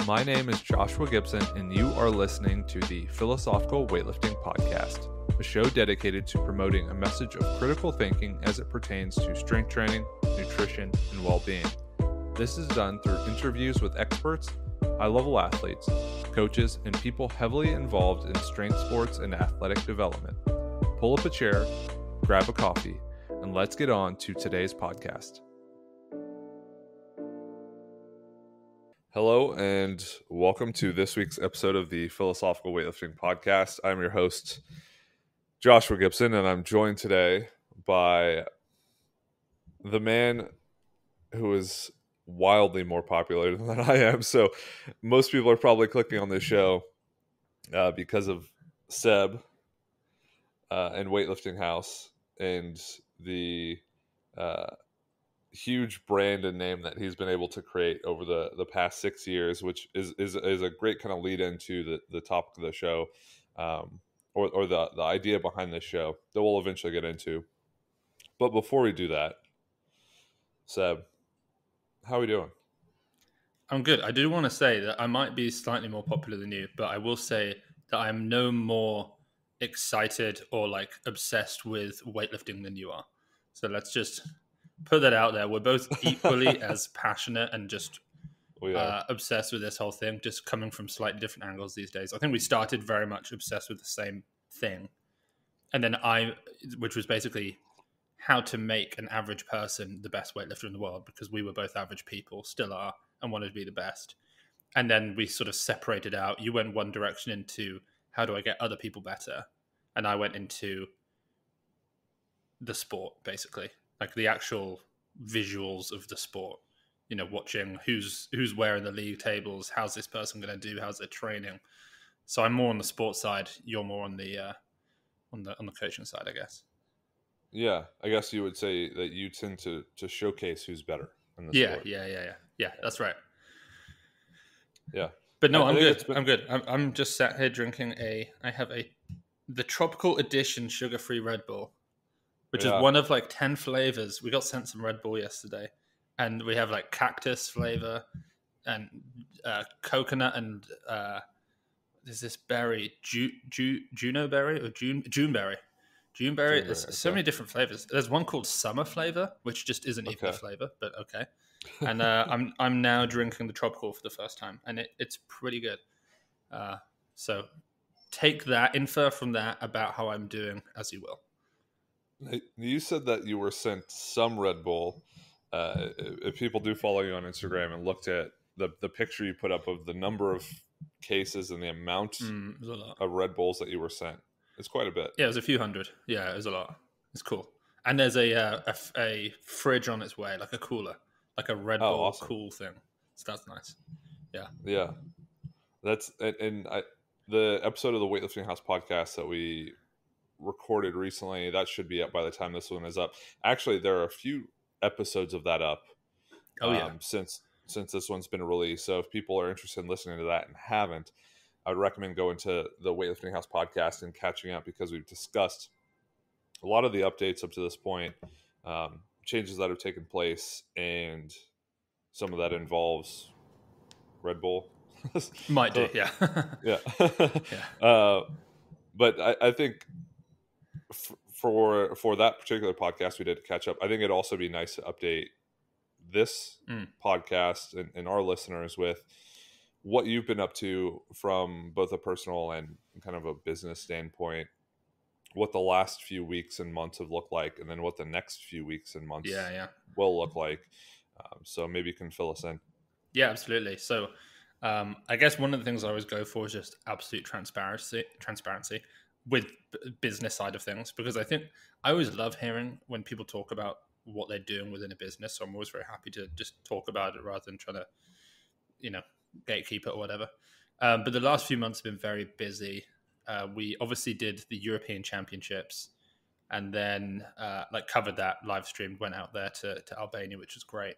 My name is Joshua Gibson, and you are listening to the Philosophical Weightlifting Podcast, a show dedicated to promoting a message of critical thinking as it pertains to strength training, nutrition, and well-being. This is done through interviews with experts, high-level athletes, coaches, and people heavily involved in strength sports and athletic development. Pull up a chair, grab a coffee, and let's get on to today's podcast. Hello, and welcome to this week's episode of the Philosophical Weightlifting Podcast. I'm your host, Joshua Gibson, and I'm joined today by the man who is wildly more popular than I am. So most people are probably clicking on this show because of Seb and Weightlifting House and the huge brand and name that he's been able to create over the past 6 years, which is a great kind of lead into the topic of the show, or the idea behind this show that we'll eventually get into. But before we do that, Seb, how are we doing? I'm good. I do want to say that I might be slightly more popular than you, but I will say that I'm no more excited or like obsessed with weightlifting than you are. So let's just put that out there. We're both equally as passionate and just obsessed with this whole thing, just coming from slightly different angles these days. I think we started very much obsessed with the same thing. And then which was basically how to make an average person the best weightlifter in the world, because we were both average people, still are, and wanted to be the best. And then we sort of separated out. You went one direction into how do I get other people better? And I went into the sport, basically. Like the actual visuals of the sport, you know, watching who's where in the league tables, how's this person going to do, how's their training. So I'm more on the sports side. You're more on the coaching side, I guess. Yeah, I guess you would say that you tend to showcase who's better in the sport. Yeah. That's right. Yeah, but no, I'm good. I'm good. I'm just sat here drinking the tropical edition sugar-free Red Bull, which is one of like 10 flavors. We got sent some Red Bull yesterday, and we have like cactus flavor and coconut and there's this berry, Juno berry or June berry. There's so many different flavors. There's one called summer flavor, which just isn't even a flavor, but okay. And I'm now drinking the tropical for the first time, and it's pretty good. So take that, infer from that about how I'm doing as you will. You said that you were sent some Red Bull. If people do follow you on Instagram and looked at the picture you put up of the number of cases and the amount of Red Bulls that you were sent, it's quite a bit. Yeah, it was a few hundred. Yeah, it was a lot. It's cool. And there's a fridge on its way, like a cooler, like a Red Bull awesome. Cool thing. So that's nice. Yeah. That's the episode of the Weightlifting House podcast that we recorded recently, that should be up by the time this one is up. Actually, there are a few episodes of that up since this one's been released. So if people are interested in listening to that and haven't, I would recommend going to the Weightlifting House podcast and catching up, because we've discussed a lot of the updates up to this point, changes that have taken place, and some of that involves Red Bull. Might do, yeah. But I think for that particular podcast we did to catch up, I think it'd also be nice to update this podcast and our listeners with what you've been up to from both a personal and kind of a business standpoint, what the last few weeks and months have looked like, and then what the next few weeks and months will look like. So maybe you can fill us in. Yeah, absolutely. So I guess one of the things I always go for is just absolute transparency with business side of things, because I think I always love hearing when people talk about what they're doing within a business. So I'm always very happy to just talk about it rather than trying to, gatekeep it or whatever. But the last few months have been very busy. We obviously did the European Championships, and then covered that, live streamed, went out there to Albania, which was great.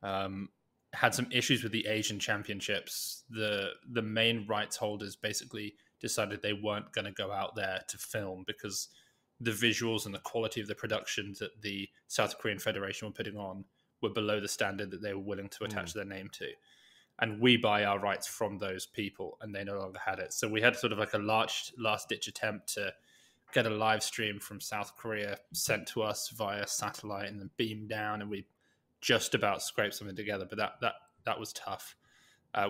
Had some issues with the Asian Championships. The main rights holders basically decided they weren't going to go out there to film because the visuals and the quality of the production that the South Korean Federation were putting on were below the standard that they were willing to attach their name to. and we buy our rights from those people, and they no longer had it. So we had sort of like a last ditch attempt to get a live stream from South Korea sent to us via satellite and then beamed down, and we just about scraped something together, but that was tough.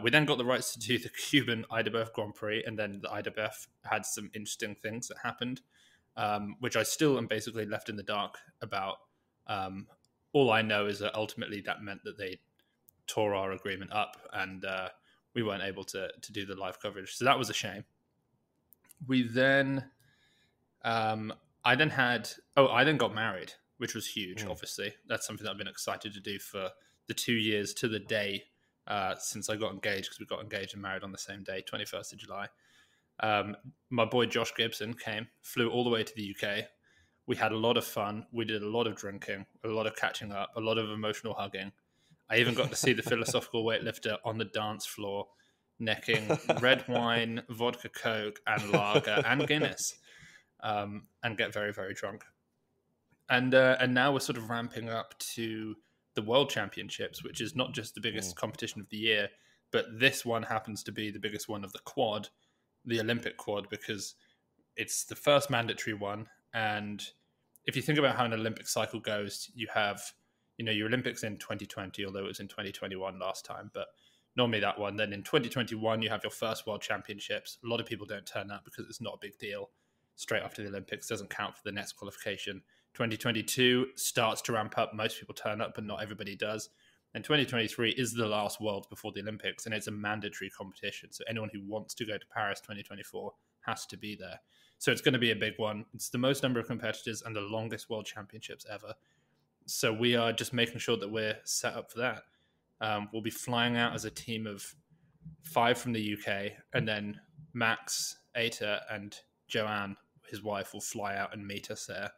We then got the rights to do the Cuban IWF Grand Prix, and then the IWF had some interesting things that happened, which I still am basically left in the dark about. All I know is that ultimately that meant that they tore our agreement up, and we weren't able to do the live coverage. So that was a shame. We then, I then got married, which was huge. Obviously, that's something that I've been excited to do for the 2 years to the day since I got engaged, because we got engaged and married on the same day, 21st of July. My boy Josh Gibson flew all the way to the UK. We had a lot of fun. We did a lot of drinking, a lot of catching up, a lot of emotional hugging. I even got to see the philosophical weightlifter on the dance floor, necking red wine, vodka Coke, and lager, and Guinness, and get very, very drunk. And now we're sort of ramping up to the World Championships, which is not just the biggest competition of the year, but this one happens to be the biggest one of the quad, the Olympic quad, because it's the first mandatory one. And if you think about how an Olympic cycle goes, you have, your Olympics in 2020, although it was in 2021 last time, but normally that one. Then in 2021, you have your first World Championships. A lot of people don't turn up because it's not a big deal. Straight after the Olympics, doesn't count for the next qualification. 2022 starts to ramp up. Most people turn up, but not everybody does. And 2023 is the last Worlds before the Olympics, and it's a mandatory competition. So anyone who wants to go to Paris 2024 has to be there. So it's going to be a big one. It's the most number of competitors and the longest World Championships ever. So we are just making sure that we're set up for that. We'll be flying out as a team of 5 from the UK, and then Max, Aita, and Joanne, his wife, will fly out and meet us there.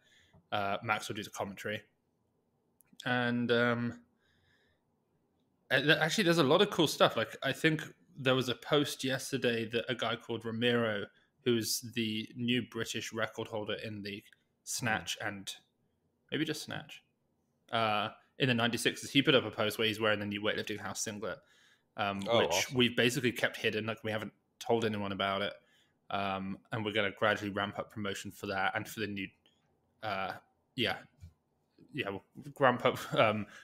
Max will do the commentary. And actually, there's a lot of cool stuff. Like, I think there was a post yesterday that a guy called Ramiro, who's the new British record holder in the snatch and maybe just snatch, in the 96s, he put up a post where he's wearing the new weightlifting house singlet, which awesome. We've basically kept hidden. Like, we haven't told anyone about it. And we're going to gradually ramp up promotion for that and for the new, we'll ramp up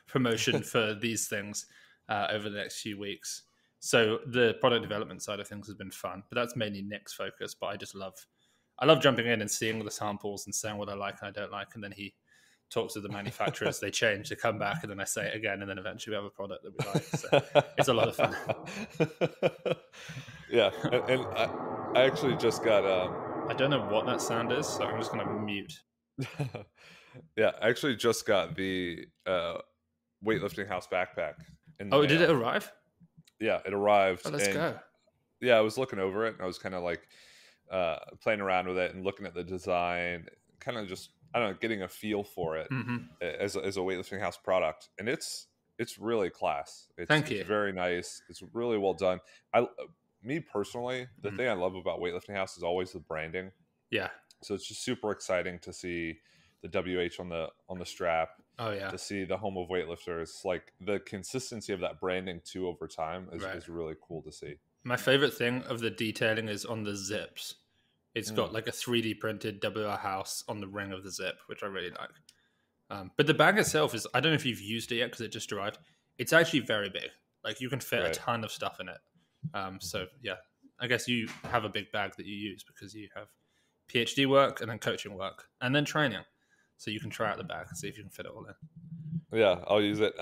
promotion for these things over the next few weeks. So the product development side of things has been fun, but that's mainly Nick's focus. But I love jumping in and seeing all the samples and saying what I like and I don't like, and then he talks to the manufacturers, they change, they come back, and then I say it again, and then eventually we have a product that we like. So it's a lot of fun. Yeah, and I actually just got... I don't know what that sound is, so I'm just going to mute. Yeah, I actually just got the weightlifting house backpack. Did it arrive? Yeah, it arrived. Oh, let's go. Yeah, I was looking over it, and I was kind of like playing around with it and looking at the design, kind of just, I don't know, getting a feel for it as a weightlifting house product. And it's really class. Thank you. It's very nice. It's really well done. Me personally, the thing I love about weightlifting house is always the branding. Yeah. So it's just super exciting to see the WH on the strap. Oh yeah. To see the home of weightlifters, like the consistency of that branding too over time is really cool to see. My favorite thing of the detailing is on the zips. It's got like a 3D printed WR house on the ring of the zip, which I really like. But the bag itself is, I don't know if you've used it yet because it just arrived. It's actually very big. Like, you can fit a ton of stuff in it. So yeah, I guess you have a big bag that you use because you have PhD work and then coaching work and then training. So you can try out the bag and see if you can fit it all in. Yeah, I'll use it.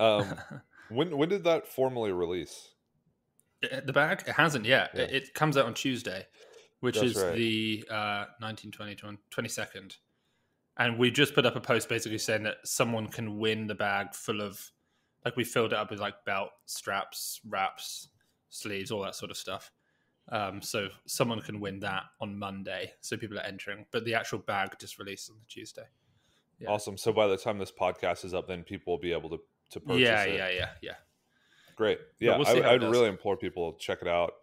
When did that formally release? The bag? It hasn't yet. Yeah. It comes out on Tuesday, which That's is right. the 22nd. And we just put up a post basically saying that someone can win the bag full of, like, we filled it up with like belt, straps, wraps, sleeves, all that sort of stuff. So someone can win that on Monday. So people are entering, but the actual bag just released on the Tuesday. Yeah. Awesome. So by the time this podcast is up, then people will be able to purchase it. Yeah. Great. Yeah, I'd really implore people to check it out.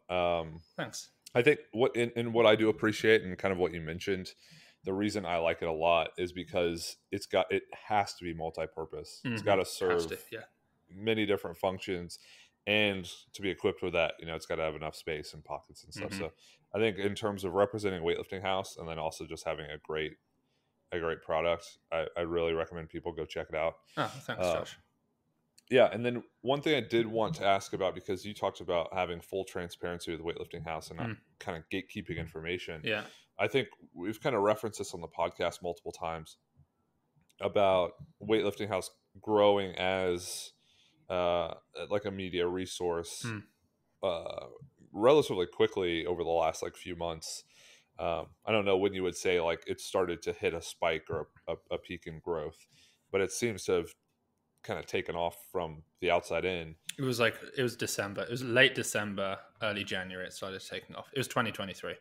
Thanks. I think what I do appreciate, and kind of what you mentioned, the reason I like it a lot is because it has to be multi-purpose. It's got to serve many different functions. and to be equipped with that, it's got to have enough space and pockets and stuff. Mm-hmm. So I think in terms of representing Weightlifting House, and then also just having a great product, I really recommend people go check it out. Oh, thanks, Uh, Josh. yeah, and then one thing I did want to ask about, because you talked about having full transparency with Weightlifting House and not kind of gatekeeping information. Yeah. I think we've kind of referenced this on the podcast multiple times about Weightlifting House growing as like a media resource uh, relatively quickly over the last like few months. I don't know when you would say like it started to hit a spike or a peak in growth, but it seems to have kind of taken off from the outside in. It was December. It was late December, early January. It started taking off. It was 2023.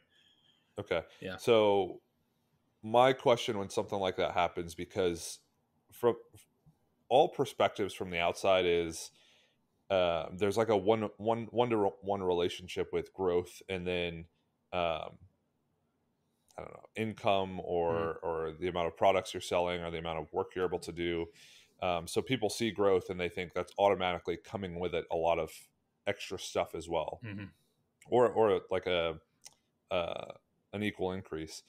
Okay. Yeah. So my question when something like that happens, because from all perspectives from the outside is there's like a one-to-one relationship with growth, and then I don't know, income or the amount of products you're selling or the amount of work you're able to do. So people see growth and they think that's automatically coming with it a lot of extra stuff as well, or like an equal increase.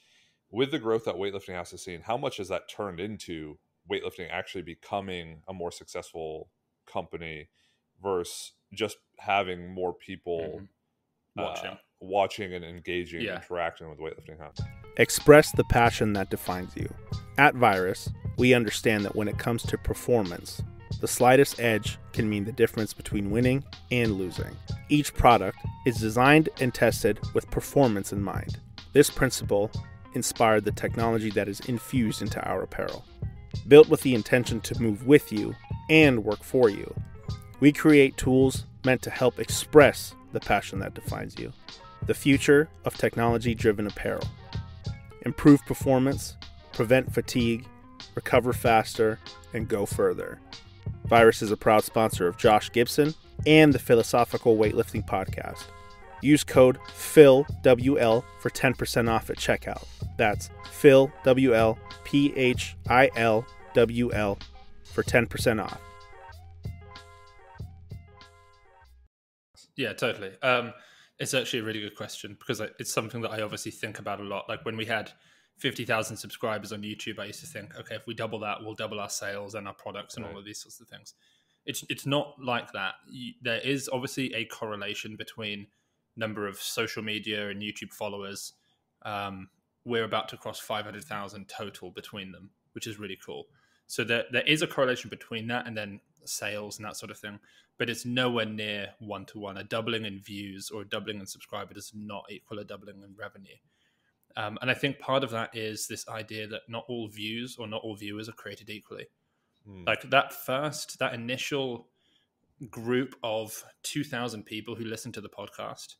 With the growth that Weightlifting House has seen, how much has that turned into weightlifting actually becoming a more successful company versus just having more people watching and engaging, interacting with Weightlifting House? Express the passion that defines you. At Virus, we understand that when it comes to performance, the slightest edge can mean the difference between winning and losing. Each product is designed and tested with performance in mind. This principle inspired the technology that is infused into our apparel. Built with the intention to move with you and work for you, we create tools meant to help express the passion that defines you. The future of technology-driven apparel. Improve performance, prevent fatigue, recover faster, and go further. Virus is a proud sponsor of Josh Gibson and the Philosophical Weightlifting Podcast. Use code PHILWL for 10% off at checkout. That's PHILWL, PHILWL, for 10% off. Yeah, totally. It's actually a really good question because it's something that I obviously think about a lot. Like when we had 50,000 subscribers on YouTube, I used to think, okay, if we double that, we'll double our sales and our products and all of these sorts of things. It's not like that. There is obviously a correlation between number of social media and YouTube followers. We're about to cross 500,000 total between them, which is really cool. So there is a correlation between that and then sales and that sort of thing, but it's nowhere near one-to-one. A doubling in views or a doubling in subscribers does not equal a doubling in revenue. And I think part of that is this idea that not all views or not all viewers are created equally. Like that initial group of 2,000 people who listen to the podcast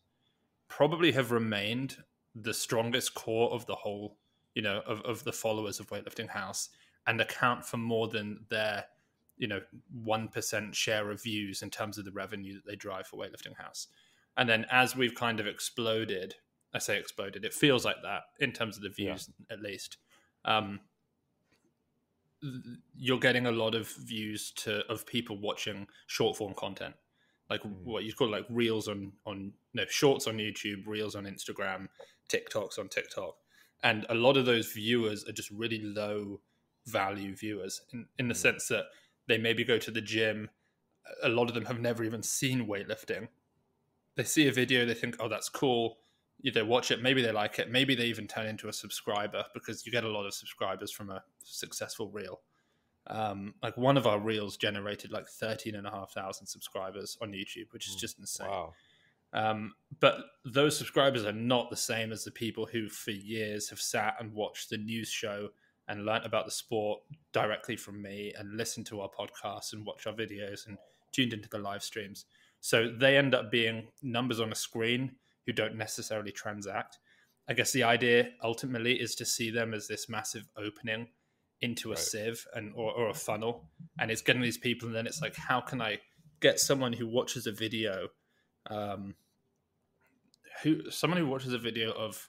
probably have remained the strongest core of the whole, of the followers of Weightlifting House, and account for more than their, 1% share of views in terms of the revenue that they drive for Weightlifting House. And then as we've kind of exploded, I say exploded, it feels like that in terms of the views, at least. You're getting a lot of views of people watching short form content, like what you call like reels on shorts on YouTube, reels on Instagram, TikToks on TikTok. And a lot of those viewers are just really low value viewers in the sense that they maybe go to the gym. A lot of them have never even seen weightlifting. They see a video, they think, oh, that's cool. They watch it, maybe they like it, maybe they even turn into a subscriber because you get a lot of subscribers from a successful reel. Like one of our reels generated like 13,500 subscribers on YouTube, which is just insane. Wow. But those subscribers are not the same as the people who for years have sat and watched the news show and learnt about the sport directly from me and listened to our podcasts and watched our videos and tuned into the live streams. So they end up being numbers on a screen who don't necessarily transact. I guess the idea ultimately is to see them as this massive opening into a sieve or a funnel. And it's getting these people, and then it's like, how can I get someone who watches a video, someone who watches a video of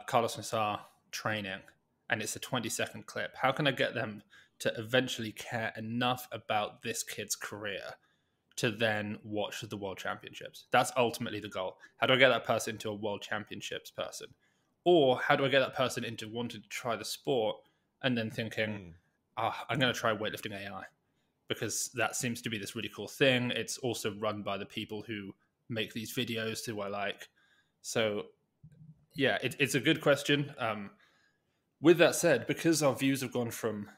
Carlos Nassar training, and it's a 20-second clip. How can I get them to eventually care enough about this kid's career to then watch the World Championships. That's ultimately the goal. How do I get that person into a World Championships person? Or how do I get that person into wanting to try the sport and then thinking, I'm going to try weightlifting AI because that seems to be this really cool thing. It's also run by the people who make these videos who I like. So yeah, it's a good question. With that said, because our views have gone from,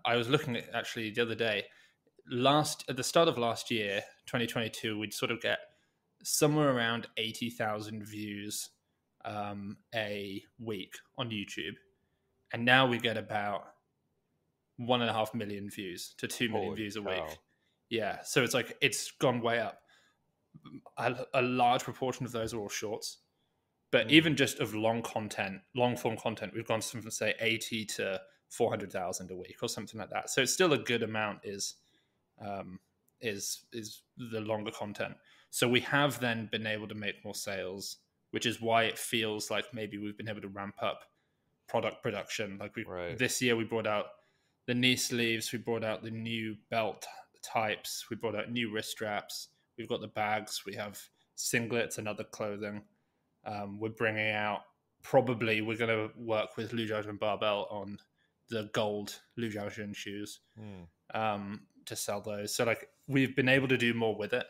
I was looking at actually the other day, at the start of last year, 2022, we'd sort of get somewhere around 80,000 views a week on YouTube. And now we get about 1.5 million views to 2 million views a week. Yeah. So it's like, it's gone way up. A large proportion of those are all shorts. But even just of long form content, we've gone from, say, 80 to 400,000 a week or something like that. So it's still a good amount is the longer content. So we have then been able to make more sales, which is why it feels like maybe we've been able to ramp up product production. Like this year we brought out the knee sleeves, we brought out the new belt types, we brought out new wrist straps, we've got the bags, we have singlets and other clothing. We're bringing out, probably we're going to work with Lu Jiaojun Barbell on the gold Lu Jiaojun shoes to sell those. So like we've been able to do more with it.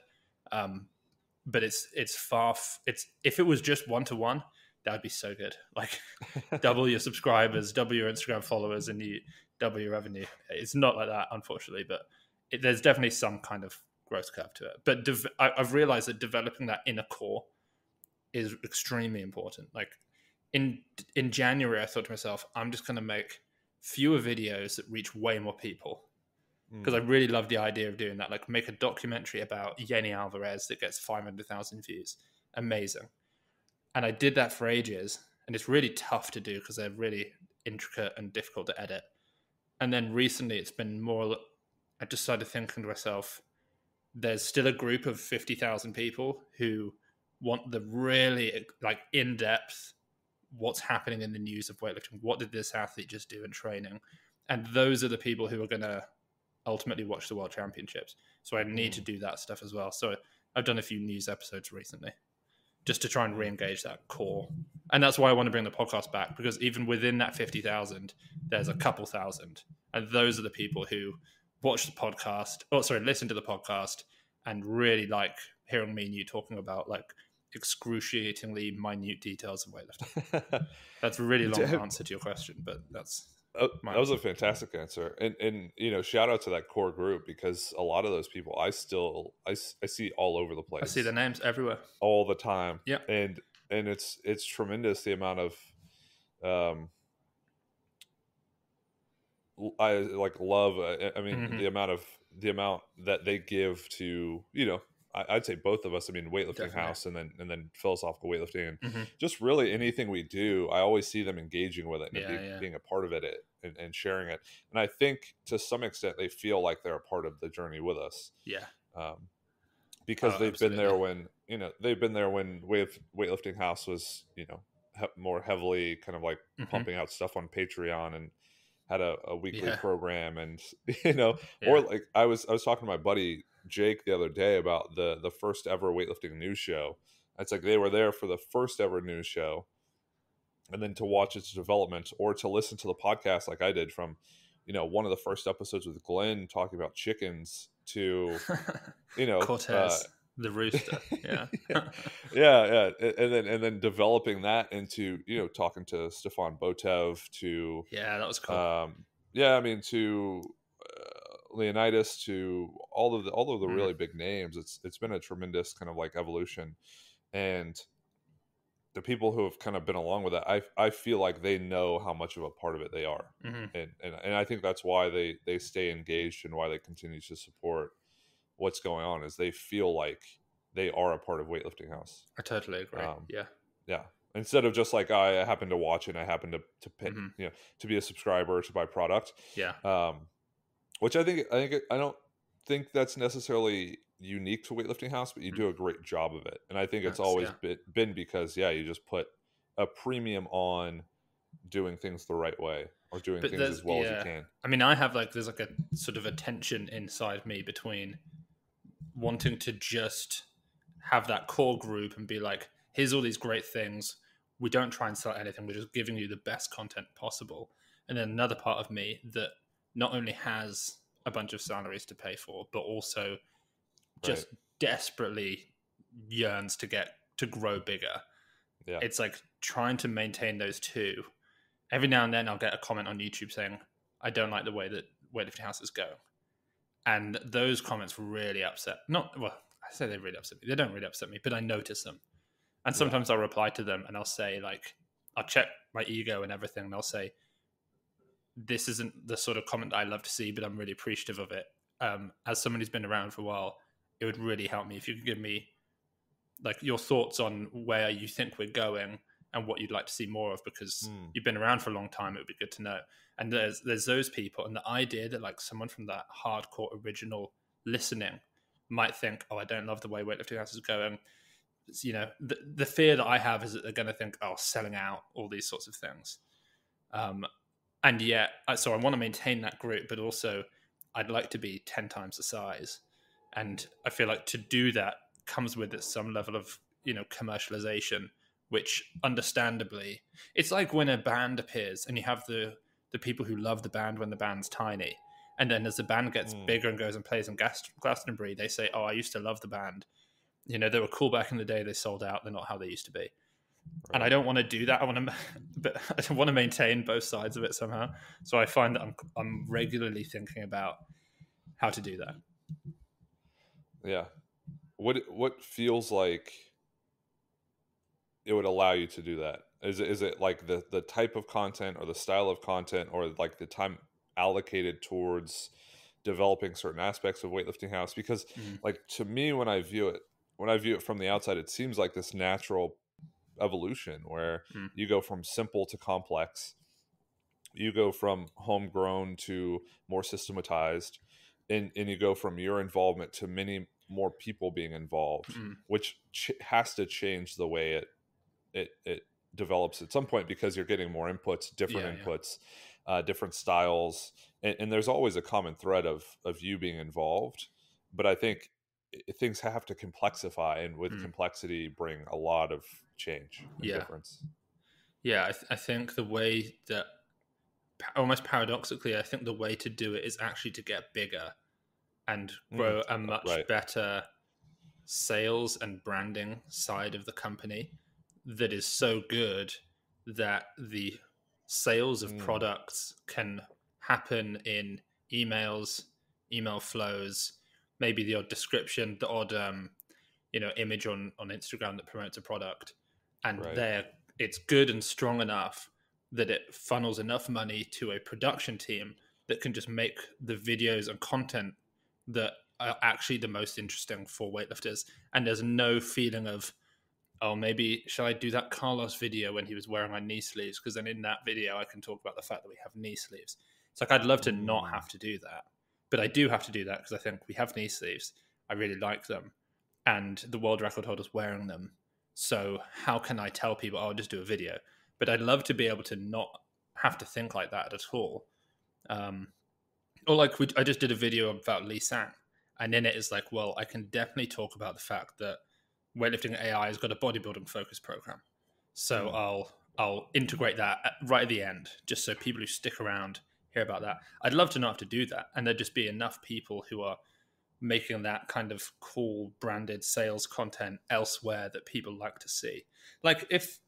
But it's if it was just 1-to-1, that would be so good. Like double your subscribers, double your Instagram followers, and you double your revenue. It's not like that, unfortunately, but there's definitely some kind of growth curve to it. But I've realized that developing that inner core is extremely important. Like in January, I thought to myself, I'm just going to make fewer videos that reach way more people. Because I really love the idea of doing that. Like make a documentary about Yeni Alvarez that gets 500,000 views. Amazing. And I did that for ages. And it's really tough to do because they're really intricate and difficult to edit. And then recently it's been more, I just started thinking to myself, there's still a group of 50,000 people who want the really like in-depth, what's happening in the news of weightlifting. What did this athlete just do in training? And those are the people who are going to ultimately watch the World Championships. So I need to do that stuff as well. So I've done a few news episodes recently just to try and re-engage that core. And that's why I want to bring the podcast back, because even within that 50,000, there's a couple thousand. And those are the people who watch the podcast, listen to the podcast and really like hearing me and you talking about like excruciatingly minute details of weightlifting. That's a really long answer to your question, but that's... that was a fantastic answer, and shout out to that core group, because a lot of those people I see all over the place. I see their names everywhere all the time. Yeah, and it's tremendous the amount of I like love. I mean the amount that they give to I'd say both of us. I mean, Weightlifting Definitely. House and then Philosophical Weightlifting, and just really anything we do, I always see them engaging with it and being a part of it and sharing it. And I think to some extent they feel like they're a part of the journey with us. Yeah. Because they've been there when Weightlifting House was more heavily kind of like pumping out stuff on Patreon and had a weekly program, and or like I was talking to my buddy Jake the other day about the first ever weightlifting news show. It's like they were there for the first ever news show, and then to watch its development, or to listen to the podcast like I did from one of the first episodes with Glenn talking about chickens to Cortez the rooster. And then developing that into talking to Stefan Botev, to that was cool. To Leonidas, to all of the really big names. It's been a tremendous kind of like evolution, and the people who have kind of been along with it, I feel like they know how much of a part of it they are, and I think that's why they stay engaged and why they continue to support what's going on, is they feel like they are a part of Weightlifting House. I totally agree. Instead of just like I happen to watch it and I happen to pay, to be a subscriber, to buy product. Which I don't think that's necessarily unique to Weightlifting House, but you do a great job of it. And I think it's always been because you just put a premium on doing things the right way, or doing things as well as you can. I mean, I have there's like a sort of a tension inside me between wanting to just have that core group and be like, here's all these great things. We don't try and sell anything. We're just giving you the best content possible. And then another part of me that not only has a bunch of salaries to pay for, but also just desperately yearns to grow bigger. Yeah. It's like trying to maintain those two. Every now and then I'll get a comment on YouTube saying, I don't like the way that weightlifting houses go. And those comments really upset. I say they really upset me. They don't really upset me, but I notice them. And sometimes I'll reply to them and I'll say, like, I'll check my ego and everything, and I'll say, this isn't the sort of comment I love to see, but I'm really appreciative of it. As someone who's been around for a while, it would really help me if you could give me like your thoughts on where you think we're going and what you'd like to see more of, because you've been around for a long time. It would be good to know. And there's those people, and the idea that like someone from that hardcore original listening might think, oh, I don't love the way weightlifting house is going. You know, the fear that I have is that they're going to think, oh, selling out, all these sorts of things. And yet, so I want to maintain that group, but also I'd like to be 10 times the size. And I feel like to do that comes with it some level of, you know, commercialization, which understandably, it's like when a band appears and you have the people who love the band when the band's tiny. And then as the band gets bigger and goes and plays in Glastonbury, they say, oh, I used to love the band. You know, they were cool back in the day. They sold out. They're not how they used to be. Right. And I don't want to do that. I want to maintain both sides of it somehow. So I find that I'm regularly thinking about how to do that. Yeah. What feels like it would allow you to do that? Is it like the type of content or the style of content or like the time allocated towards developing certain aspects of weightlifting house? Because like to me, when I view it from the outside, it seems like this natural evolution where you go from simple to complex, you go from homegrown to more systematized, and you go from your involvement to many more people being involved, which has to change the way it develops at some point, because you're getting more inputs, different inputs, different styles, and there's always a common thread of you being involved. But I think things have to complexify, and with complexity bring a lot of change and difference. Yeah, I think the way that, almost paradoxically, I think the way to do it is actually to get bigger and grow a much better sales and branding side of the company that is so good that the sales of products can happen in emails, email flows, maybe the odd description, the odd image on Instagram that promotes a product, and it's good and strong enough that it funnels enough money to a production team that can just make the videos and content that are actually the most interesting for weightlifters. And there's no feeling of, oh, maybe shall I do that Carlos video when he was wearing my knee sleeves? Because then in that video, I can talk about the fact that we have knee sleeves. It's like, I'd love to not have to do that, but I do have to do that because I think we have knee sleeves. I really like them, and the world record holder's wearing them. So how can I tell people, oh, I'll just do a video? But I'd love to be able to not have to think like that at all. Or like I just did a video about Lee Sang, and in it is like, well, I can definitely talk about the fact that weightlifting AI has got a bodybuilding focus program. So I'll integrate that right at the end, just so people who stick around hear about that. I'd love to not have to do that, and there'd just be enough people who are making that kind of cool branded sales content elsewhere that people like to see. Like if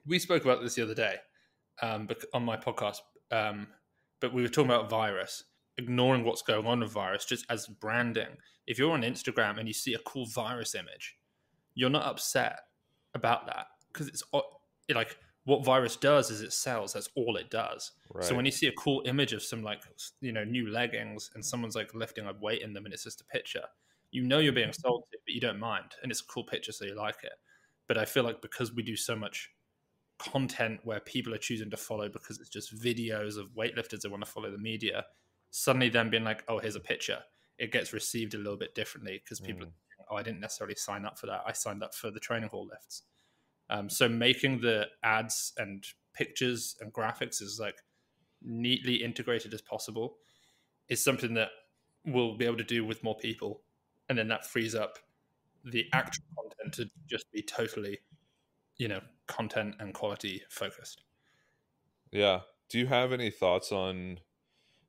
we spoke about this the other day on my podcast, but we were talking about virus, ignoring what's going on with virus just as branding. If you're on Instagram and you see a cool virus image, you're not upset about that because it's like what virus does is it sells. That's all it does. Right. So when you see a cool image of some new leggings and someone's like lifting a weight in them and it's just a picture, you're being sold to, but you don't mind. And it's a cool picture, so you like it. But I feel like because we do so much content where people are choosing to follow because it's just videos of weightlifters that want to follow the media, suddenly then being like, oh, here's a picture, it gets received a little bit differently because people are thinking, oh, I didn't necessarily sign up for that. I signed up for the training hall lifts. So making the ads and pictures and graphics as like neatly integrated as possible is something that we'll be able to do with more people. and then that frees up the actual content to just be totally, content and quality focused. Yeah. Do you have any thoughts on,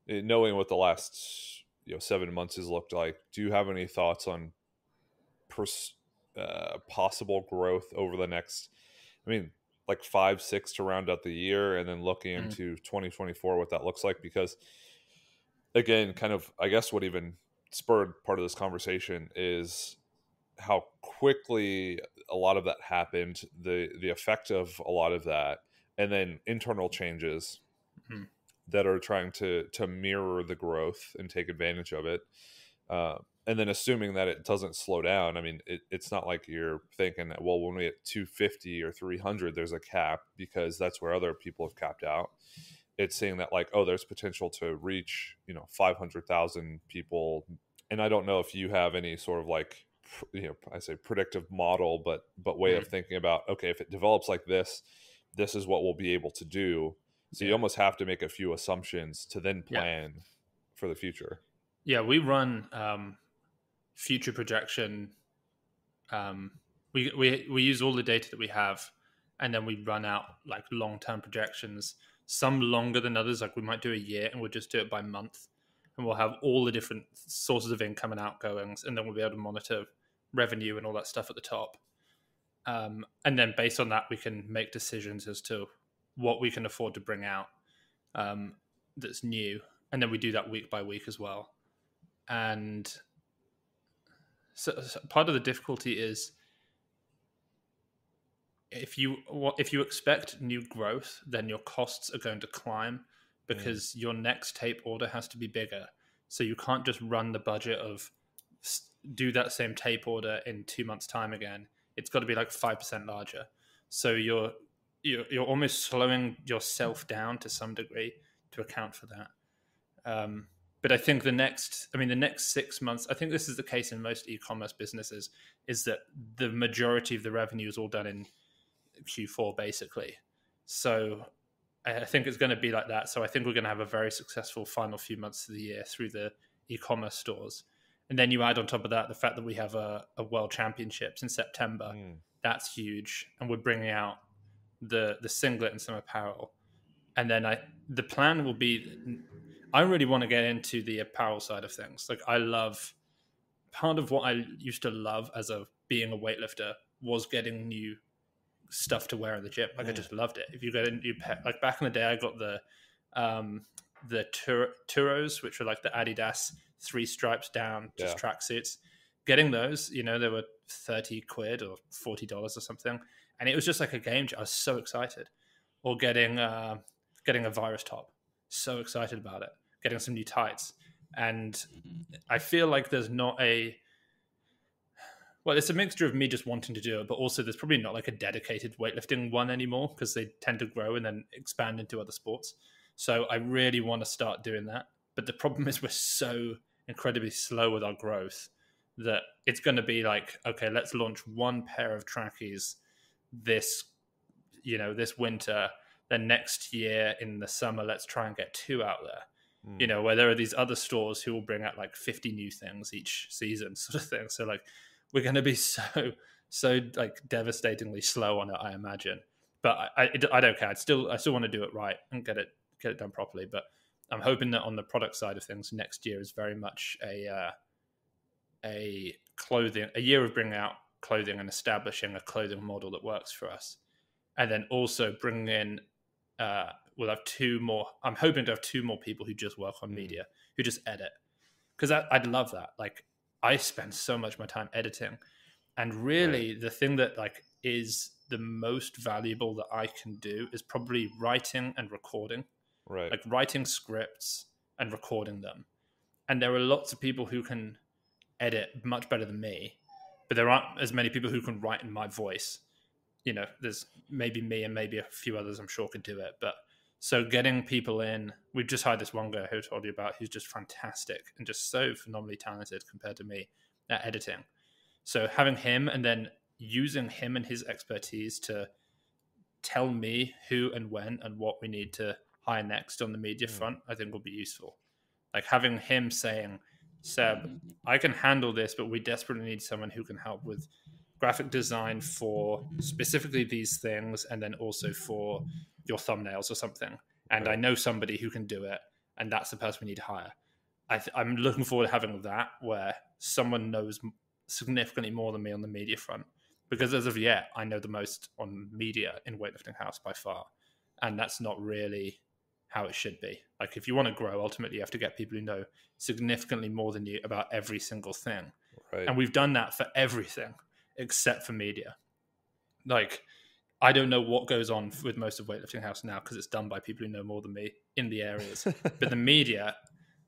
knowing what the last 7 months has looked like? Do you have any thoughts on possible growth over the next, I mean, like 5-6 to round out the year, and then looking into 2024, what that looks like? Because again, kind of, I guess what even spurred part of this conversation is how quickly a lot of that happened, the effect of a lot of that, and then internal changes that are trying to mirror the growth and take advantage of it. And then assuming that it doesn't slow down. I mean, it's not like you're thinking that, well, when we hit 250 or 300, there's a cap, because that's where other people have capped out. It's saying that, like, oh, there's potential to reach 500,000 people. And I don't know if you have any sort of, like, I say predictive model, but way of thinking about, okay, if it develops like this is what we'll be able to do. So you almost have to make a few assumptions to then plan for the future. Yeah, we run future projection. We use all the data that we have, and then we run out like long-term projections, some longer than others. Like we might do a year, and we'll just do it by month, and we'll have all the different sources of income and outgoings, and then we'll be able to monitor revenue and all that stuff at the top. And then based on that, we can make decisions as to what we can afford to bring out that's new. And then we do that week by week as well. And so part of the difficulty is if you expect new growth, then your costs are going to climb because your next tape order has to be bigger. So you can't just run the budget of do that same tape order in 2 months' time again. It's got to be like 5% larger. So you're almost slowing yourself down to some degree to account for that. But I think the next 6 months, I think this is the case in most e-commerce businesses, is that the majority of the revenue is all done in Q4, basically. So I think it's going to be like that. So I think we're going to have a very successful final few months of the year through the e-commerce stores. And then you add on top of that the fact that we have a World Championships in September. That's huge. And we're bringing out the singlet and some apparel. And then the plan will be, I really want to get into the apparel side of things. Like part of what I used to love being a weightlifter was getting new stuff to wear in the gym. Like I just loved it. If you get a new pair, like back in the day, I got the Turos, which were like the Adidas 3 stripes down, just tracksuits. Getting those, they were 30 quid or $40 or something. And it was just like a game. I was so excited. Or getting a Virus top. So excited about it. Getting some new tights. And I feel like there's not it's a mixture of me just wanting to do it, but also there's probably not like a dedicated weightlifting one anymore because they tend to grow and then expand into other sports. So I really want to start doing that. But the problem is we're so incredibly slow with our growth that it's going to be like, okay, let's launch one pair of trackies this winter. Then next year in the summer, let's try and get 2 out there. Where there are these other stores who will bring out like 50 new things each season, sort of thing. So like we're going to be so like devastatingly slow on it, I imagine. But I don't care. I still want to do it right and get it done properly. But I'm hoping that on the product side of things, next year is very much a year of bringing out clothing and establishing a clothing model that works for us, and then also bringing in. We'll have 2 more. I'm hoping to have 2 more people who just work on media, who just edit, because I'd love that. Like I spend so much of my time editing, and really the thing that like is the most valuable that I can do is probably writing and recording. Right. Like writing scripts and recording them. And there are lots of people who can edit much better than me, but there aren't as many people who can write in my voice. There's maybe me and maybe a few others I'm sure could do it. But so getting people in, we've just hired this one guy who I told you about, who's just fantastic and just so phenomenally talented compared to me at editing. So having him and then using him and his expertise to tell me who and when and what we need to hire next on the media front, I think will be useful. Like having him saying, Seb, I can handle this, but we desperately need someone who can help with graphic design for specifically these things, and then also for your thumbnails or something. And Right. I know somebody who can do it, and that's the person we need to hire. I'm looking forward to having that, where someone knows significantly more than me on the media front. Because as of yet, I know the most on media in Weightlifting House by far. And that's not really how it should be. Like, if you want to grow, ultimately you have to get people who know significantly more than you about every single thing. Right. And we've done that for everything except for media. Like, I don't know what goes on with most of Weightlifting House now because it's done by people who know more than me in the areas. But the media,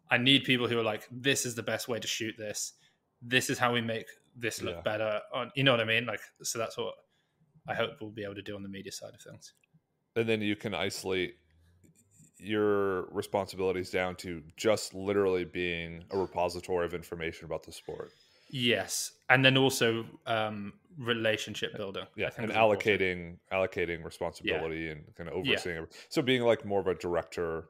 I need people who are like, this is the best way to shoot this. This is how we make this look better. You know what I mean? Like, so that's what I hope we'll be able to do on the media side of things. And then you can isolate your responsibilities down to just literally being a repository of information about the sport. Yes, and then also relationship building. Yeah, I think, and allocating responsibility and kind of overseeing. Yeah. So being like more of a director.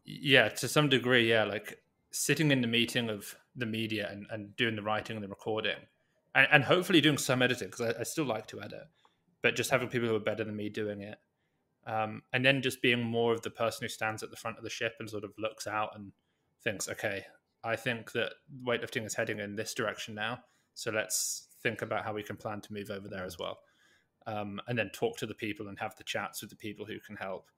Yeah, to some degree, yeah. Like sitting in the meeting of the media and doing the writing and the recording, and hopefully doing some editing, because I still like to edit, but just having people who are better than me doing it. And then just being more of the person who stands at the front of the ship and sort of looks out and thinks, okay, I think that weightlifting is heading in this direction now. So let's think about how we can plan to move over there as well. And then talk to the people and have the chats with the people who can help.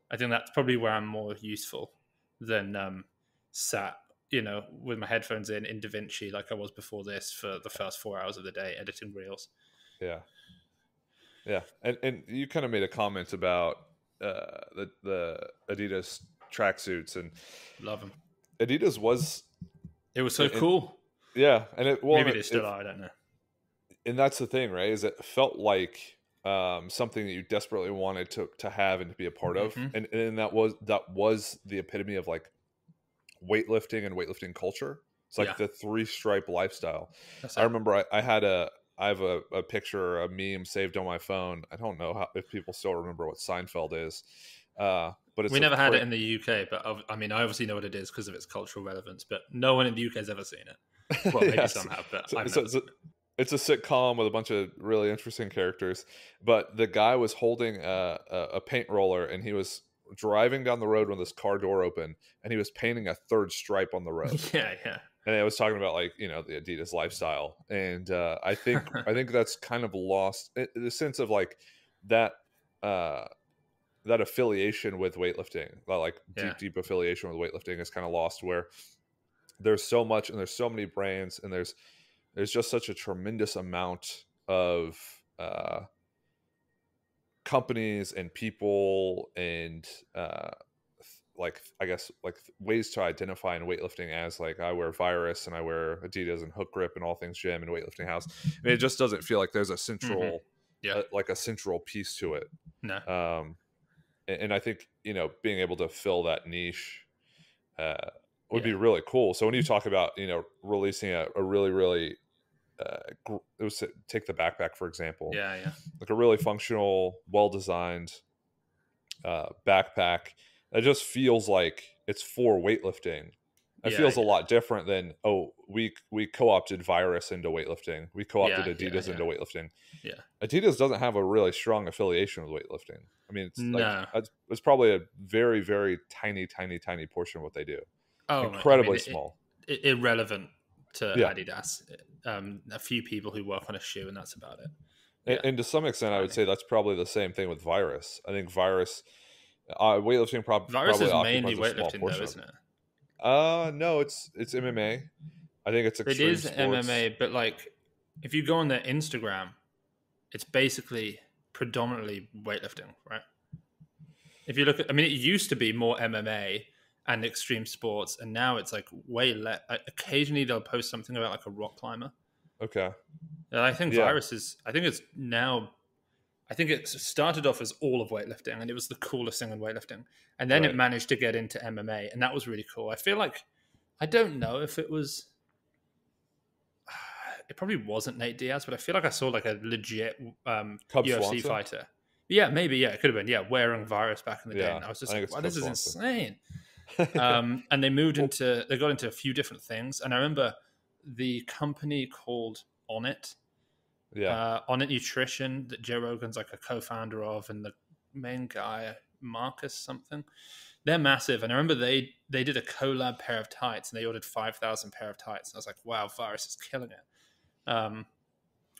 I think that's probably where I'm more useful than sat, with my headphones in DaVinci like I was before this for the first 4 hours of the day editing reels. Yeah. Yeah. And you kind of made a comment about the Adidas tracksuits, and love them. Adidas was... It was so cool. Yeah. And maybe they still are, I don't know. And that's the thing, right? Is it felt like something that you desperately wanted to have and to be a part of. And that was the epitome of like weightlifting and weightlifting culture. It's like the 3-stripe lifestyle. I remember I have a picture, a meme saved on my phone. I don't know if people still remember what Seinfeld is. But we never had it in the UK, but I mean, I obviously know what it is because of its cultural relevance, but no one in the UK has ever seen it. Well, maybe some have, but I've never seen it. It's a sitcom with a bunch of really interesting characters, but the guy was holding a paint roller, and he was driving down the road when this car door opened, and he was painting a 3rd stripe on the road. Yeah. And I was talking about the Adidas lifestyle, and I think that's kind of lost the sense of like that affiliation with weightlifting, that deep affiliation with weightlifting is kind of lost, where there's so much and there's so many brands, and there's just such a tremendous amount of companies and people and ways to identify in weightlifting as like I wear Virus and I wear Adidas and Hook Grip and all things gym and Weightlifting House. I mean, it just doesn't feel like there's a central, a central piece to it. No. And I think, being able to fill that niche would be really cool. So when you talk about, releasing a really, really, take the backpack, for example. Yeah. Like a really functional, well-designed backpack. It just feels like it's for weightlifting. It feels a lot different than, we co-opted Virus into weightlifting. We co-opted Adidas into weightlifting. Yeah. Adidas doesn't have a really strong affiliation with weightlifting. I mean, it's probably a very, very tiny, tiny, tiny portion of what they do. Incredibly small. Irrelevant to Adidas. A few people who work on a shoe, and that's about it. And to some extent, I would say that's probably the same thing with Virus. I think Virus, weightlifting Virus probably is mainly weightlifting, though, isn't it? No, it's MMA. I think it's extreme It is sports. MMA, but like if you go on their Instagram, it's basically predominantly weightlifting, right? If you look at, it used to be more MMA and extreme sports, and now it's like way less. Occasionally they'll post something about like a rock climber. Okay. And I think Virus is. I think it's now. I think it started off as all of weightlifting, and it was the coolest thing in weightlifting. And then it managed to get into MMA, and that was really cool. I feel like, I don't know if it was, it probably wasn't Nate Diaz, but I feel like I saw like a legit UFC Swanson? fighter. Yeah, maybe, it could have been, wearing Virus back in the day. And I was just like, wow, this is Swanson. insane. And they got into a few different things. And I remember the company called Onyx, Onyx Nutrition, that Joe Rogan's like a co-founder of, and the main guy, Marcus something. They're massive. And I remember they did a collab pair of tights, and they ordered 5,000 pair of tights. And I was like, wow, Virus is killing it.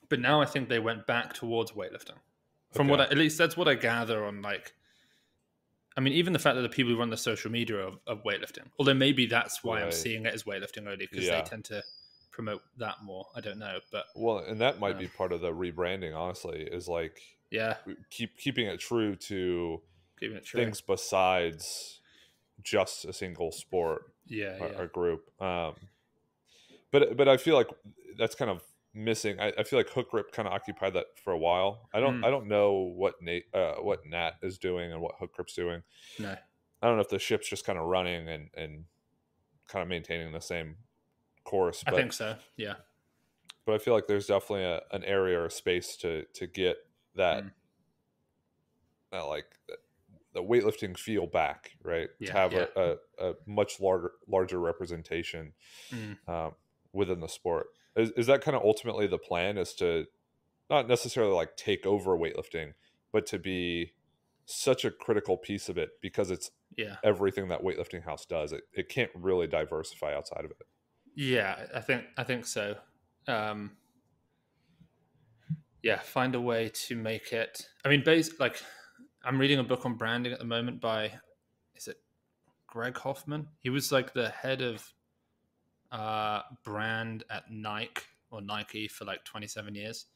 But now I think they went back towards weightlifting. From what at least that's what I gather on, like, I mean, even the fact that the people who run the social media of weightlifting, although maybe that's why I'm seeing it as weightlifting only, because they tend to promote that more. I don't know, but and that might be part of the rebranding. Honestly, is like keeping it true to things besides just a single sport, or group. But I feel like that's kind of missing. I feel like hook grip kind of occupied that for a while. I don't know what Nat is doing and what hook grip's doing. No, I don't know if the ship's just kind of running and kind of maintaining the same course. I think so. Yeah, but I feel like there's definitely an area or a space to get that like the weightlifting feel back, right? To have a much larger representation within the sport. Is that kind of ultimately the plan, is to not necessarily like take over weightlifting, but to be such a critical piece of it, because it's everything that Weightlifting House does. It can't really diversify outside of it. Yeah, I think so. Find a way to make it. I mean, like, I'm reading a book on branding at the moment by, is it Greg Hoffman? He was like the head of brand at Nike for like 27 years.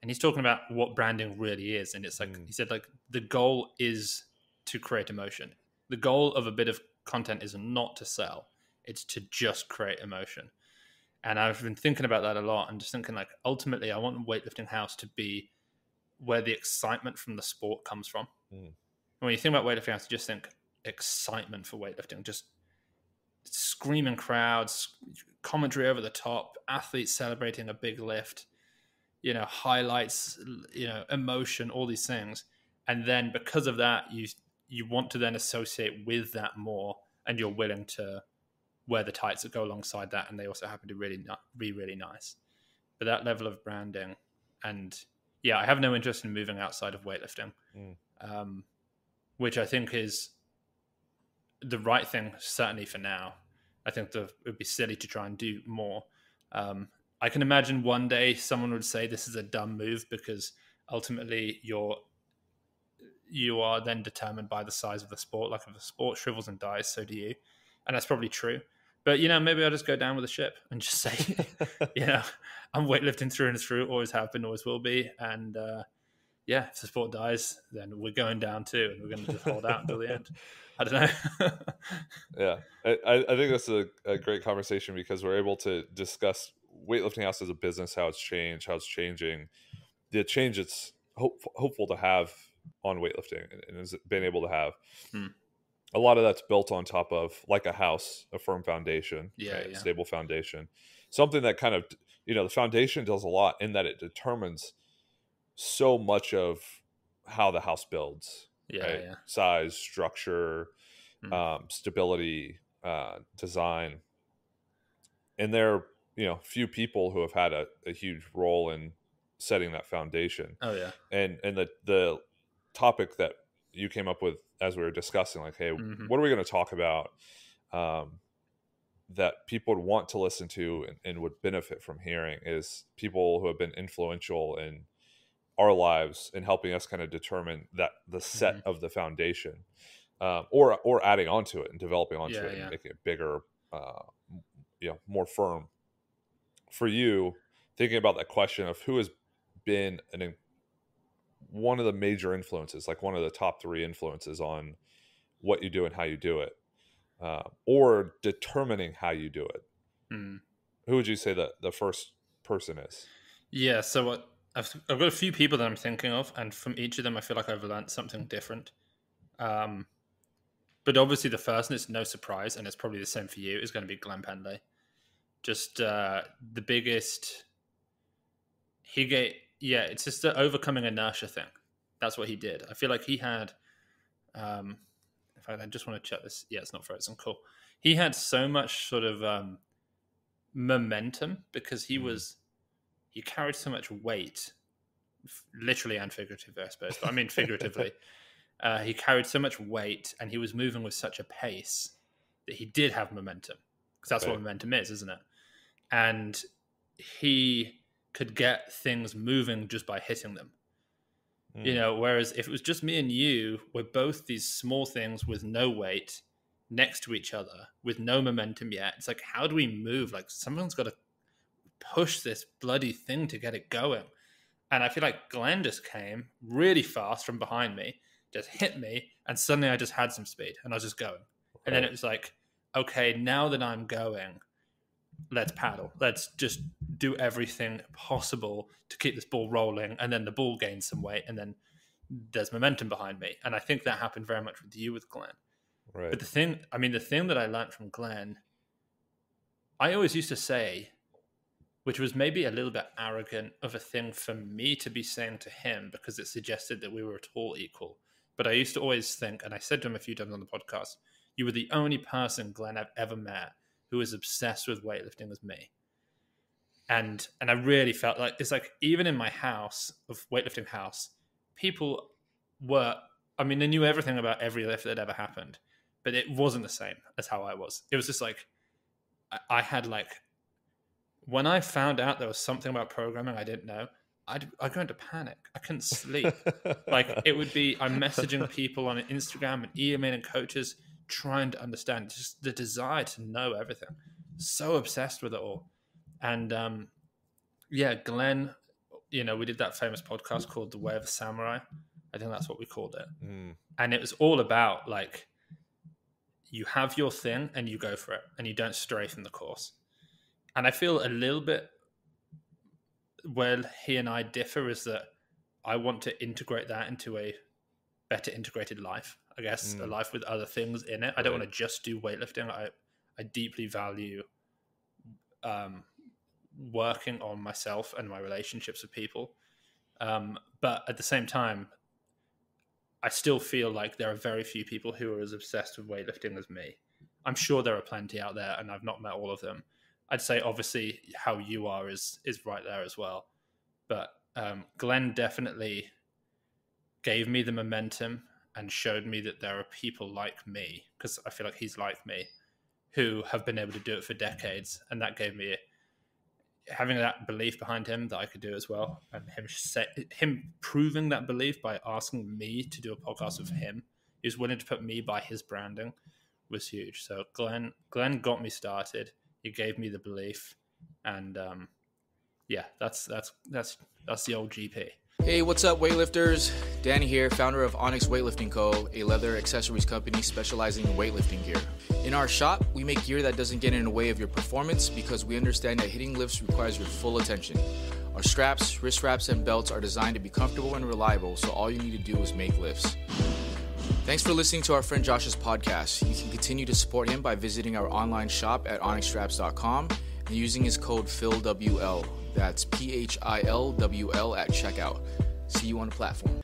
And he's talking about what branding really is. And it's like, he said, like, the goal is to create emotion. The goal of a bit of content is not to sell. It's to just create emotion. And I've been thinking about that a lot, and just thinking, like, ultimately I want Weightlifting House to be where the excitement from the sport comes from. And when you think about Weightlifting House, you just think excitement for weightlifting, just screaming crowds, commentary over the top, athletes celebrating a big lift, highlights, emotion, all these things. And then because of that, you want to then associate with that more, and you're willing to wear the tights that go alongside that, and they also happen to be really nice. But that level of branding, and I have no interest in moving outside of weightlifting, which I think is the right thing, certainly for now. I think it would be silly to try and do more. I can imagine one day someone would say this is a dumb move, because ultimately you are then determined by the size of the sport. Like, if the sport shrivels and dies, so do you. And that's probably true. But, maybe I'll just go down with the ship and just say, I'm weightlifting through and through, always have been, always will be. And if the sport dies, then we're going down too, and we're going to just hold out until the end. I don't know. I think that's a great conversation, because we're able to discuss Weightlifting House as a business, how it's changed, how it's changing, the change it's hopeful to have on weightlifting, and has been able to have. A lot of that's built on top of, like a house, a firm foundation, a stable foundation, something that kind of, the foundation does a lot in that it determines so much of how the house builds. Size, structure, stability, design. And there are, few people who have had a huge role in setting that foundation. And the topic that you came up with as we were discussing, like, hey, what are we going to talk about that people would want to listen to and would benefit from hearing, is people who have been influential in our lives in helping us kind of determine that the set of the foundation, or adding onto it and developing onto it and making it bigger, more firm. For you, thinking about that question of who has been one of the major influences, like one of the top 3 influences on what you do and how you do it, or determining how you do it, who would you say that the first person is? So I've got a few people that I'm thinking of, and from each of them I feel like I've learned something different. But obviously the first, and it's no surprise, and it's probably the same for you, is going to be Glenn Pendlay. Just the biggest. It's just the overcoming inertia thing. That's what he did. I feel like he had, if fact, I just want to check this. Yeah, it's not frozen. Cool. He had so much sort of momentum because he carried so much weight, literally and figuratively, I suppose. But I mean figuratively. He carried so much weight and he was moving with such a pace that he did have momentum, because that's what momentum is, isn't it? And he could get things moving just by hitting them. Whereas if it was just me and you, we're both these small things with no weight next to each other with no momentum yet. It's like, how do we move? Like, someone's got to push this bloody thing to get it going. And I feel like Glenn just came really fast from behind me, just hit me, and suddenly I just had some speed and I was just going. Okay. And then it was like, okay, now that I'm going, let's paddle. Let's just do everything possible to keep this ball rolling. And then the ball gains some weight and then there's momentum behind me. And I think that happened very much with you with Glenn. Right. But the thing that I learned from Glenn, I always used to say, which was maybe a little bit arrogant of a thing for me to be saying to him because it suggested that we were at all equal. But I used to always think, and I said to him a few times on the podcast, you were the only person, Glenn, I've ever met who was obsessed with weightlifting as me. And I really felt like, it's like, even in my house, of weightlifting house, people were, I mean, they knew everything about every lift that ever happened, but it wasn't the same as how I was. It was just like, I had like, when I found out there was something about programming I didn't know, I'd go into panic. I couldn't sleep. Like, it would be, I'm messaging people on Instagram and emailing coaches, trying to understand just the desire to know everything. So obsessed with it all. And Glenn, we did that famous podcast called The Way of the Samurai. I think that's what we called it. And it was all about, like, you have your thing and you go for it and you don't stray from the course. And I feel a little bit where he and I differ is that I want to integrate that into a better integrated life, I guess, a life with other things in it. I don't want to just do weightlifting. I deeply value working on myself and my relationships with people. But at the same time, I still feel like there are very few people who are as obsessed with weightlifting as me. I'm sure there are plenty out there and I've not met all of them. I'd say obviously how you are is right there as well. But Glenn definitely gave me the momentum and showed me that there are people like me, because I feel like he's like me, who have been able to do it for decades. And that gave me, having that belief behind him that I could do it as well. And him proving that belief by asking me to do a podcast with him, he was willing to put me by his branding, was huge. So Glenn got me started. He gave me the belief, and that's the old GP. Hey, what's up, weightlifters? Danny here, founder of Onyx Weightlifting Co., a leather accessories company specializing in weightlifting gear. In our shop, we make gear that doesn't get in the way of your performance because we understand that hitting lifts requires your full attention. Our straps, wrist wraps, and belts are designed to be comfortable and reliable, so all you need to do is make lifts. Thanks for listening to our friend Josh's podcast. You can continue to support him by visiting our online shop at onyxstraps.com and using his code PHILWL. That's PHILWL at checkout. See you on the platform.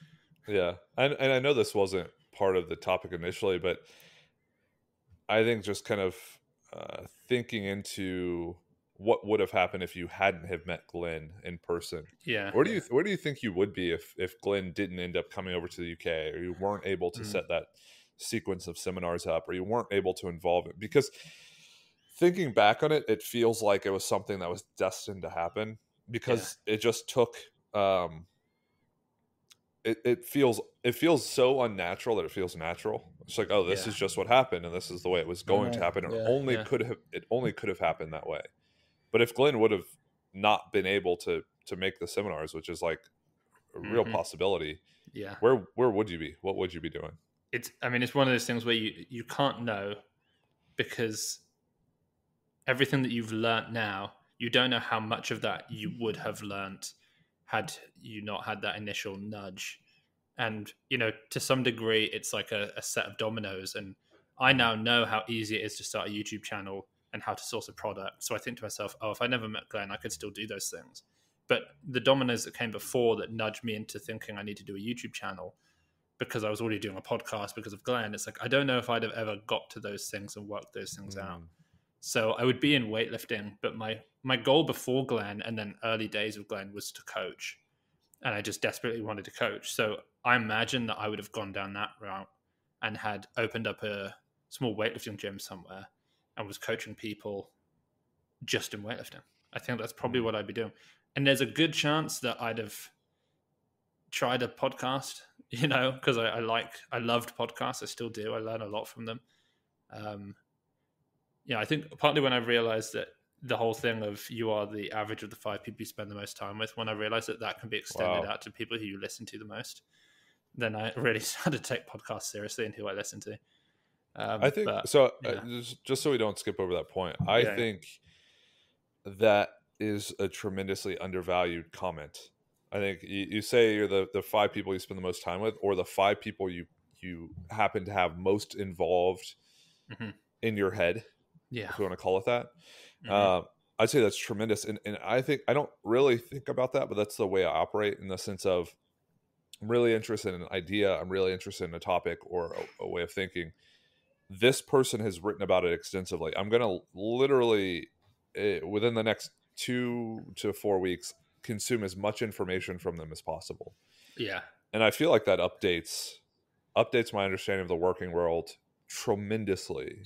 Yeah, and I know this wasn't part of the topic initially, but I think just kind of thinking into what would have happened if you hadn't have met Glenn in person. Yeah. Where do you think you would be if Glenn didn't end up coming over to the UK, or you weren't able to set that sequence of seminars up, or you weren't able to involve it? Because thinking back on it, it feels like it was something that was destined to happen, because it just took it feels so unnatural that it feels natural. It's like, oh, this is just what happened, and this is the way it was going to happen. It only could have happened that way. But if Glenn would have not been able to make the seminars, which is like a real possibility, where would you be? What would you be doing? It's one of those things where you can't know, because everything that you've learnt now, you don't know how much of that you would have learnt had you not had that initial nudge. And, to some degree, it's like a set of dominoes. And I now know how easy it is to start a YouTube channel and how to source a product. So I think to myself, if I never met Glenn, I could still do those things. But the dominoes that came before that nudged me into thinking I need to do a YouTube channel, because I was already doing a podcast because of Glenn. It's like, I don't know if I'd have ever got to those things and worked those things out. So I would be in weightlifting, but my goal before Glenn and then early days of Glenn was to coach. And I just desperately wanted to coach. So I imagine that I would have gone down that route and had opened up a small weightlifting gym somewhere and was coaching people just in weightlifting. I think that's probably what I'd be doing. And there's a good chance that I'd have tried a podcast, because I loved podcasts. I still do. I learn a lot from them. I think partly when I realized that the whole thing of you are the average of the 5 people you spend the most time with, when I realized that can be extended out to people who you listen to the most, then I really started to take podcasts seriously and who I listen to. I think so. Just so we don't skip over that point, I think that is a tremendously undervalued comment. I think you say you're the 5 people you spend the most time with, or the 5 people you happen to have most involved in your head. Yeah, if we want to call it that. I'd say that's tremendous. And I think I don't really think about that, but that's the way I operate, in the sense of I'm really interested in an idea. I'm really interested in a topic or a way of thinking. This person has written about it extensively. I'm going to literally, within the next 2 to 4 weeks, consume as much information from them as possible. Yeah. And I feel like that updates my understanding of the working world tremendously.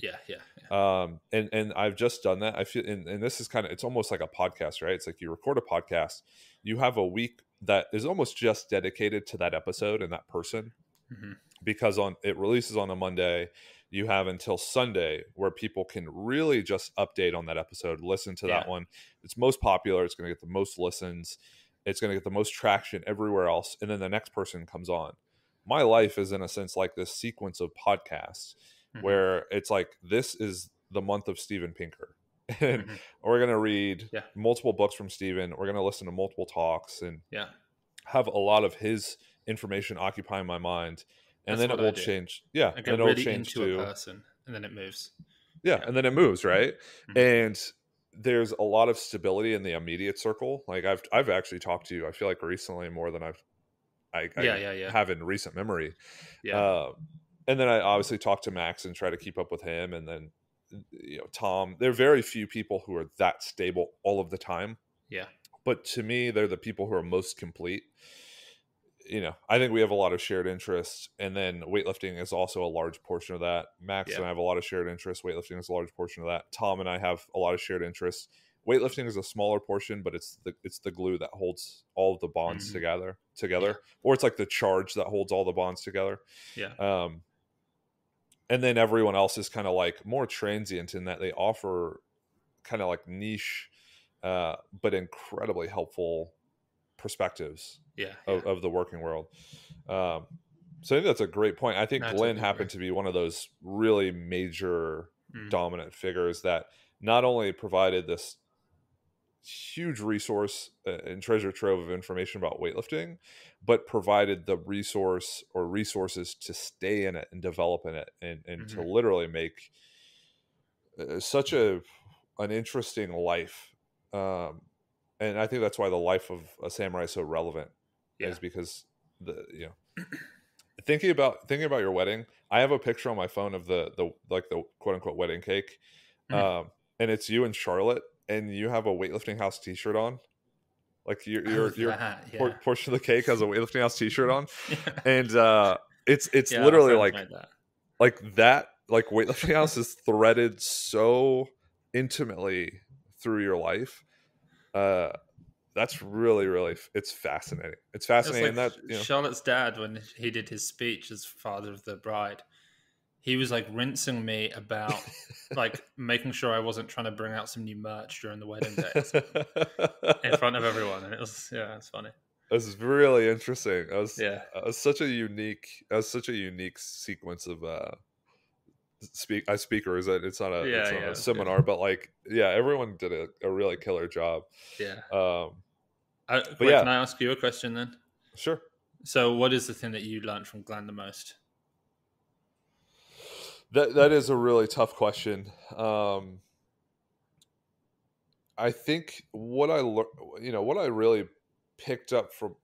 And I've just done that. I feel, and this is it's almost like a podcast, right? It's like you record a podcast, you have a week that is almost just dedicated to that episode and that person, because it releases on a Monday. You have until Sunday where people can really just update on that episode, listen to that one. It's most popular. It's going to get the most listens. It's going to get the most traction everywhere else. And then the next person comes on. My life is, in a sense, like this sequence of podcasts where it's like, this is the month of Steven Pinker. And we're going to read multiple books from Steven. We're going to listen to multiple talks and have a lot of his information occupying my mind. And then it will change. Yeah. And then it will change to a person, and then it moves. Yeah. And then it moves. Right. And there's a lot of stability in the immediate circle. Like I've actually talked to you, I feel like recently, more than I have in recent memory. And then I obviously talk to Max and try to keep up with him. And then, Tom, there are very few people who are that stable all of the time. Yeah. But to me, they're the people who are most complete. I think we have a lot of shared interests, and then weightlifting is also a large portion of that. Max and I have a lot of shared interests. Weightlifting is a large portion of that. Tom and I have a lot of shared interests. Weightlifting is a smaller portion, but it's the glue that holds all of the bonds together, or it's like the charge that holds all the bonds together. Yeah. And then everyone else is kind of like more transient in that they offer kind of like niche, but incredibly helpful perspectives of the working world. So I think that's a great point. I think Glenn happened to be one of those really major dominant figures that not only provided this huge resource and treasure trove of information about weightlifting, but provided the resource or resources to stay in it and develop in it and to literally make such an interesting life. And I think that's why the life of a samurai is so relevant, is because thinking about your wedding. I have a picture on my phone of the quote unquote wedding cake, and it's you and Charlotte, and you have a weightlifting house T-shirt on. Like your portion of the cake has a weightlifting house T-shirt on, and it's literally like that. Like weightlifting house is threaded so intimately through your life. That's really it's fascinating. It's fascinating. Like Charlotte's dad, when he did his speech as father of the bride, he was like rinsing me about like making sure I wasn't trying to bring out some new merch during the wedding day in front of everyone. And it's funny. It was really interesting. It was such a unique sequence of speakers. It's not a seminar, good. But like, everyone did a really killer job. Yeah. Can I ask you a question then? Sure. So what is the thing that you learned from Glenn the most? That is a really tough question. I think what I really picked up from,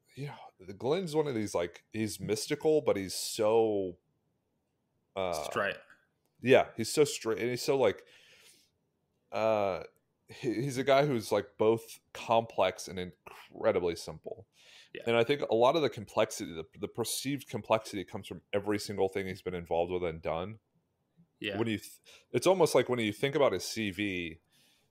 Glenn's one of these, like, he's mystical, but he's so Straight. yeah, he's so straight, and he's so like he's a guy who's like both complex and incredibly simple. Yeah. And I think a lot of the complexity, the perceived complexity, comes from every single thing he's been involved with and done. Yeah. When it's almost like when you think about his CV,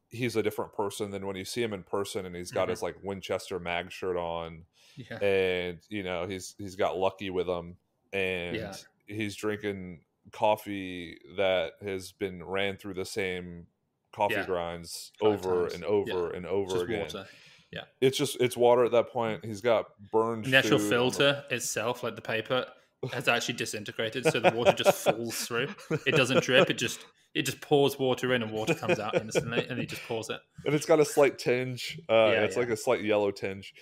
he's a different person than when you see him in person, and he's got his like Winchester mag shirt on, Yeah. and he's got Lucky with him, and he's drinking coffee that has been ran through the same coffee grinds over and over and over just again. Water. Yeah, it's water at that point. He's got burned and the actual food filter itself, like the paper, has actually disintegrated, so the water just falls through. It doesn't drip. It just pours water in, and water comes out instantly, and he just pours it. And it's got a slight tinge. It's like a slight yellow tinge.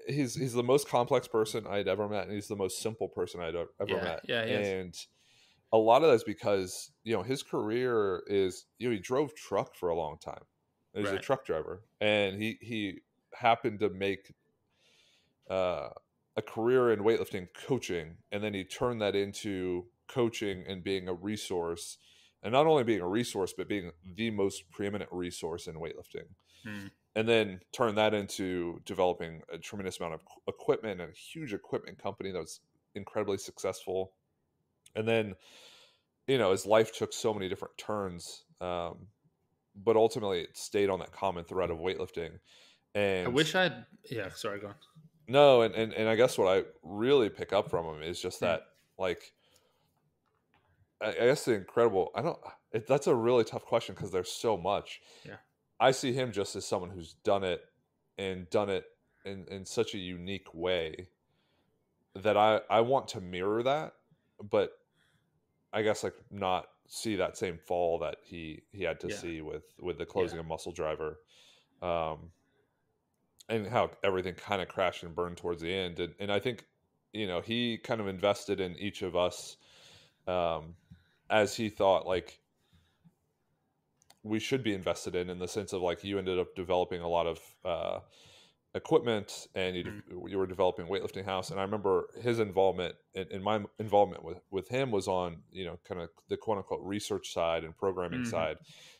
He's the most complex person I'd ever met, and he's the most simple person I'd ever met. Yeah, and a lot of that's because his career is he drove truck for a long time. He was a truck driver, and he happened to make a career in weightlifting coaching, and then he turned that into coaching and being a resource, and not only being a resource, but being the most preeminent resource in weightlifting. And then turn that into developing a tremendous amount of equipment and a huge equipment company that was incredibly successful. And then, his life took so many different turns, but ultimately it stayed on that common thread of weightlifting. And I wish I'd... Yeah, sorry, go on. No, and I guess what I really pick up from him is just that, like, I guess the incredible... that's a really tough question because there's so much. Yeah. I see him just as someone who's done it in such a unique way that I want to mirror that, but I guess like not see that same fall that he had to see with the closing of Muscle Driver, and how everything kind of crashed and burned towards the end. And I think, he kind of invested in each of us as he thought like we should be invested in the sense of like you ended up developing a lot of equipment, and you were developing Weightlifting House. And I remember his involvement and my involvement with him was on kind of the quote unquote research side and programming side,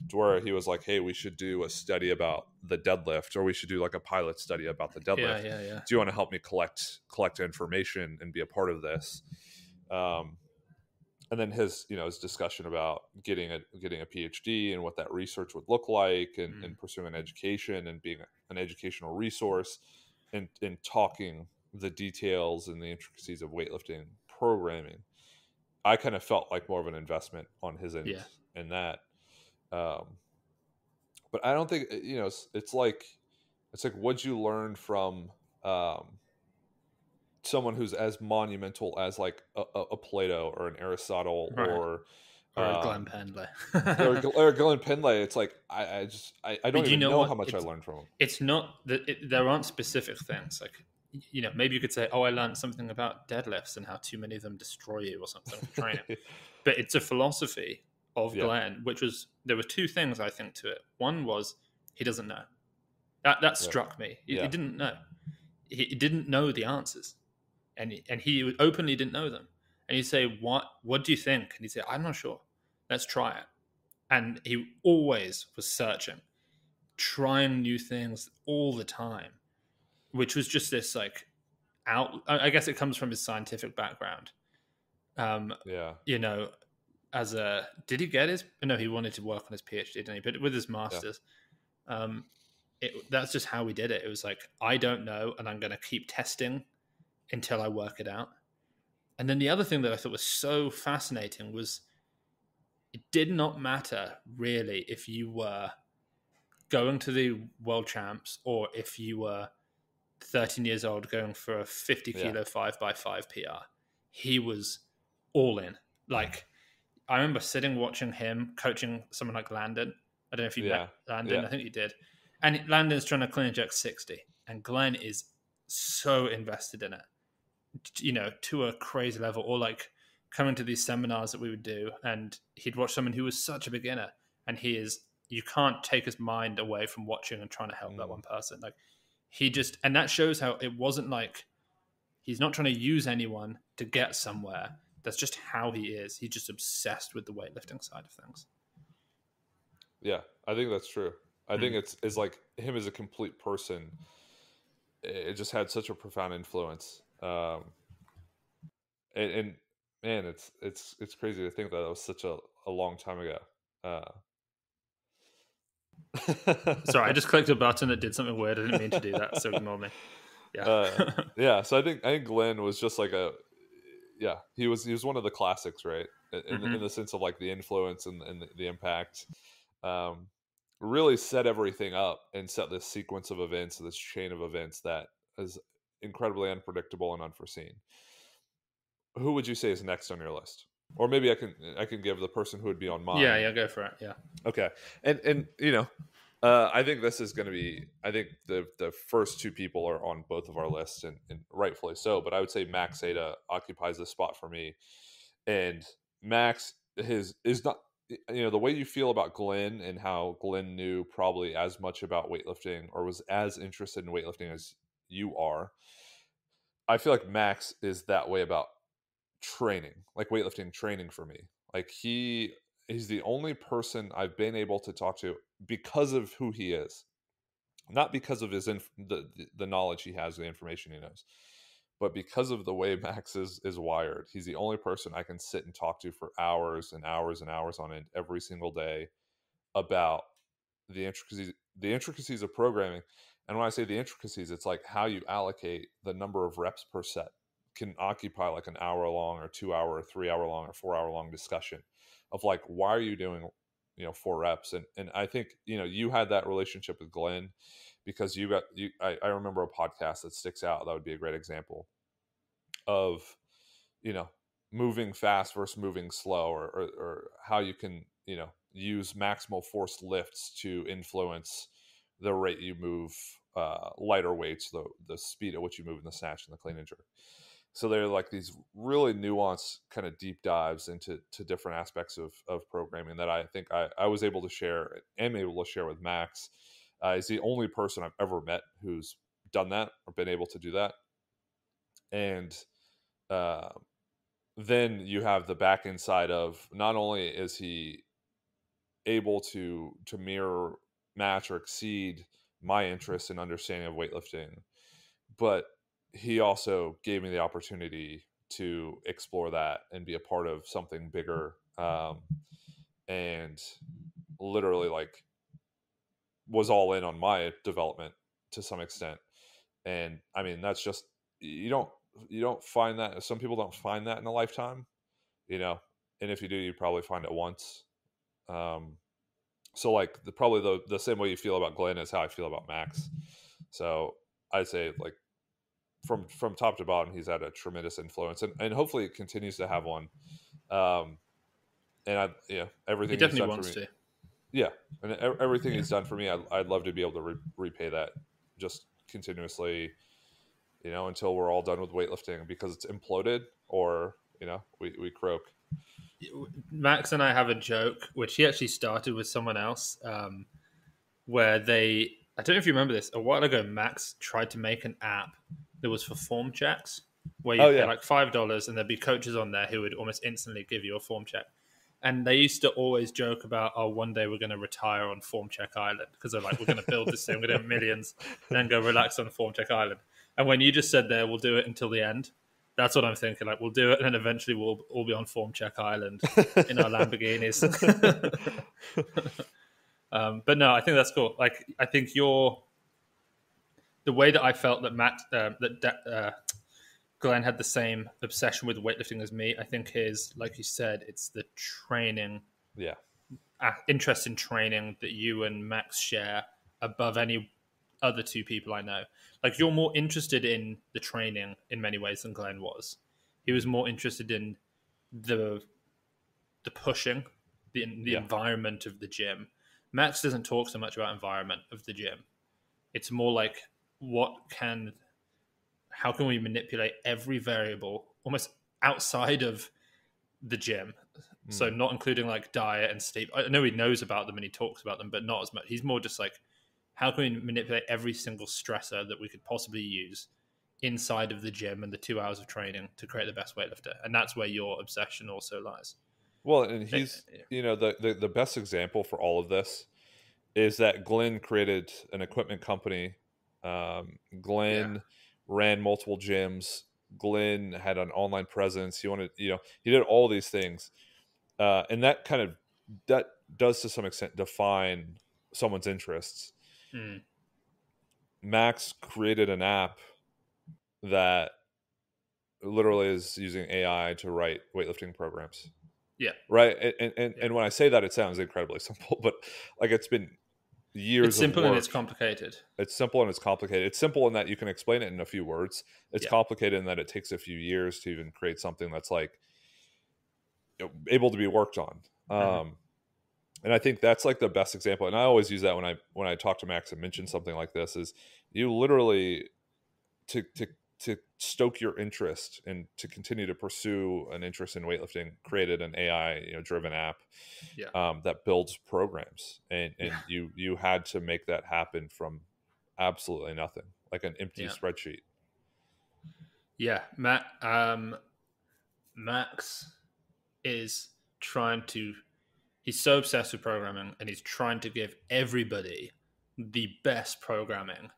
to where he was like, hey, we should do a study about the deadlift, or we should do like a pilot study about the deadlift. Yeah. Do you want to help me collect information and be a part of this? And then his discussion about getting a PhD and what that research would look like, and pursuing an education and being an educational resource, and talking the details and the intricacies of weightlifting programming. I kind of felt like more of an investment on his end in that. But I don't think it's like what'd you learn from someone who's as monumental as like a Plato or an Aristotle or a Glenn Pendley or Glenn Pendley. It's like I don't even know how much I learned from him. It's not that there aren't specific things like maybe you could say, oh, I learned something about deadlifts and how too many of them destroy you or something for training. But it's a philosophy of Glenn, which was, there were two things I think to it. One was he doesn't know. That struck me. He didn't know. He didn't know the answers. And he openly didn't know them. And he'd say, what do you think? And he'd say, I'm not sure. Let's try it. And he always was searching, trying new things all the time, which was just this like I guess it comes from his scientific background. Did he get his, no, he wanted to work on his PhD, didn't he? But with his master's, that's just how we did it. It was like, I don't know, and I'm going to keep testing until I work it out. And then the other thing that I thought was so fascinating was it did not matter really if you were going to the world champs or if you were 13 years old going for a 50 kilo 5x5 PR. He was all in. Like, I remember sitting watching him coaching someone like Landon. I don't know if you met Landon. I think you did. And Landon's trying to clean and jerk 60. And Glenn is so invested in it, to a crazy level. Or like coming to these seminars that we would do, and he'd watch someone who was such a beginner, and you can't take his mind away from watching and trying to help that one person. Like, and that shows how it wasn't like he's not trying to use anyone to get somewhere. That's just how he is. He's just obsessed with the weightlifting side of things. Yeah, I think that's true. I think it's like him as a complete person. It just had such a profound influence. And man, it's crazy to think that was such a long time ago. Sorry, I just clicked a button that did something weird. I didn't mean to do that, so ignore me. Yeah. Yeah. So I think Glenn was just like he was one of the classics, right? In the sense of like the influence and the impact. Really set everything up and set this sequence of events, this chain of events that is incredibly unpredictable and unforeseen. Who would you say is next on your list? Or maybe I can give the person who would be on mine. Yeah, go for it. Yeah. Okay. And I think this is going to be. I think the first two people are on both of our lists, and rightfully so. But I would say Max Ada occupies this spot for me, and Max is not. The way you feel about Glenn and how Glenn knew probably as much about weightlifting or was as interested in weightlifting as you are. I feel like Max is that way about training, like weightlifting training for me. Like he's the only person I've been able to talk to because of who he is, not because of his the knowledge he has, the information he knows, but because of the way Max is wired. He's the only person I can sit and talk to for hours and hours and hours on end every single day about the intricacies of programming. And when I say the intricacies, it's like how you allocate the number of reps per set can occupy like an hour long or 2 hour or 3 hour long or 4 hour long discussion of like, why are you doing 4 reps? And I think you had that relationship with Glenn because I remember a podcast that sticks out that would be a great example of moving fast versus moving slow, or how you can use maximal force lifts to influence the rate you move lighter weights, the speed at which you move in the snatch and the clean and jerk. So they're like these really nuanced kind of deep dives into different aspects of programming that I think I was able to share, am able to share with Max. He's the only person I've ever met who's done that or been able to do that. And then you have the back end side of not only is he able to mirror, match, or exceed my interest and understanding of weightlifting, but he also gave me the opportunity to explore that and be a part of something bigger, and literally like was all in on my development to some extent. And I mean, that's just, you don't find that. Some people don't find that in a lifetime, and if you do, you probably find it once. So like probably the same way you feel about Glenn is how I feel about Max. So I'd say like from top to bottom, he's had a tremendous influence, and hopefully it continues to have one. And everything he definitely wants to. Yeah, and everything he's done for me, I'd love to be able to repay that just continuously, until we're all done with weightlifting, because it's imploded or we croak. Max and I have a joke, which he actually started with someone else, where I don't know if you remember this, a while ago, Max tried to make an app that was for form checks, where you pay like $5 and there'd be coaches on there who would almost instantly give you a form check. And they used to always joke about, one day we're going to retire on Form Check Island, because they're like, we're going to build this thing, we're going to have millions, and then go relax on Form Check Island. And when you just said there, we'll do it until the end, that's what I'm thinking. Like, we'll do it, and then eventually we'll all be on Form Check Island in our Lamborghinis. But no, I think that's cool. Like, I think the way that I felt that Glenn had the same obsession with weightlifting as me, I think his, like you said, it's the training, interest in training that you and Max share above any other two people I know. Like, you're more interested in the training in many ways than Glenn was. He was more interested in the pushing, the environment of the gym. Max doesn't talk so much about environment of the gym. It's more like, how can we manipulate every variable almost outside of the gym? So not including like diet and sleep. I know he knows about them and he talks about them, but not as much. He's more just like, how can we manipulate every single stressor that we could possibly use inside of the gym and the 2 hours of training to create the best weightlifter? And that's where your obsession also lies. Well, and he's, the best example for all of this is that Glenn created an equipment company. Glenn ran multiple gyms. Glenn had an online presence. He did all these things. And that does to some extent define someone's interests. Max created an app that literally is using AI to write weightlifting programs. Yeah. Right. And when I say that, it sounds incredibly simple, but like it's been years. It's simple of work. And it's complicated. It's simple and it's complicated. It's simple in that you can explain it in a few words. It's complicated in that it takes a few years to even create something that's like able to be worked on. And I think that's like the best example. And I always use that when I talk to Max and mention something like this, is you literally to stoke your interest and to continue to pursue an interest in weightlifting, created an AI driven app that builds programs, and you had to make that happen from absolutely nothing, like an empty spreadsheet. Max is he's so obsessed with programming, and he's trying to give everybody the best programming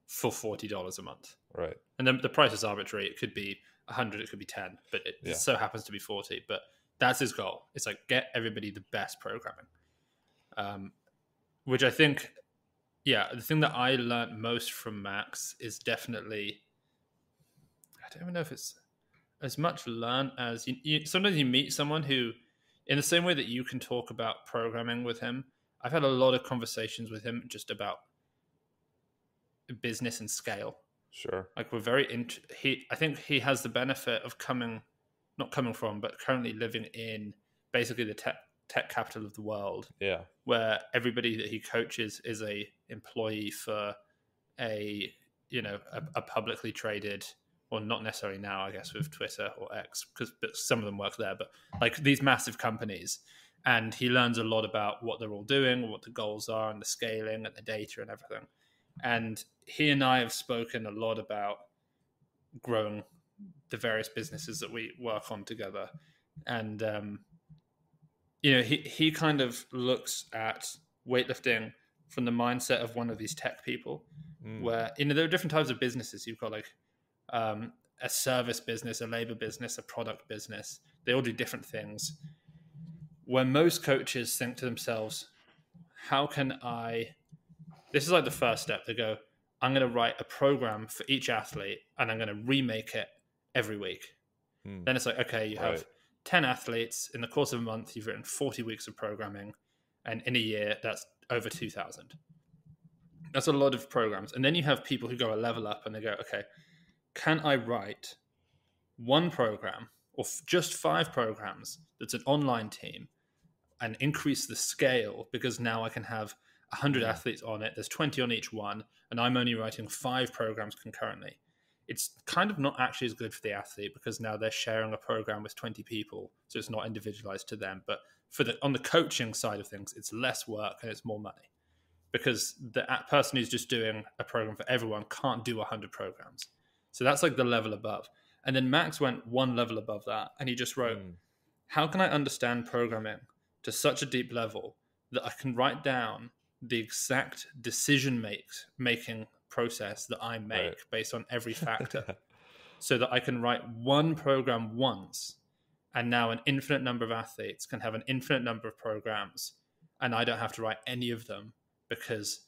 for $40 a month. Right. And then the price is arbitrary. It could be 100, it could be 10, but it so happens to be 40. But that's his goal. It's like, get everybody the best programming. Which I think, the thing that I learned most from Max is definitely, I don't even know if it's as much learn as sometimes you meet someone who, in the same way that you can talk about programming with him, I've had a lot of conversations with him just about business and scale. Sure. Like, we're very I think he has the benefit of not coming from, but currently living in basically the tech capital of the world. Yeah. Where everybody that he coaches is a employee for a publicly traded, well, not necessarily now, I guess, with Twitter or X, but some of them work there, but like these massive companies. And he learns a lot about what they're all doing, what the goals are, and the scaling and the data and everything. And he and I have spoken a lot about growing the various businesses that we work on together. And, he kind of looks at weightlifting from the mindset of one of these tech people, where, there are different types of businesses. You've got like a service business, a labor business, a product business. They all do different things. Where most coaches think to themselves, this is like the first step. They go, I'm going to write a program for each athlete and I'm going to remake it every week. Then it's like, okay, you have 10 athletes. In the course of a month, you've written 40 weeks of programming. And in a year, that's over 2,000. That's a lot of programs. And then you have people who go a level up and they go, okay, can I write one program or just 5 programs that's an online team and increase the scale, because now I can have 100 athletes on it. There's 20 on each one, and I'm only writing 5 programs concurrently. It's kind of not actually as good for the athlete, because now they're sharing a program with 20 people, so it's not individualized to them. But on the coaching side of things, it's less work and it's more money, because the person who's just doing a program for everyone can't do 100 programs. So that's like the level above. And then Max went one level above that, and he just wrote, how can I understand programming to such a deep level that I can write down the exact decision-making process that I make based on every factor, so that I can write one program once, and now an infinite number of athletes can have an infinite number of programs, and I don't have to write any of them, because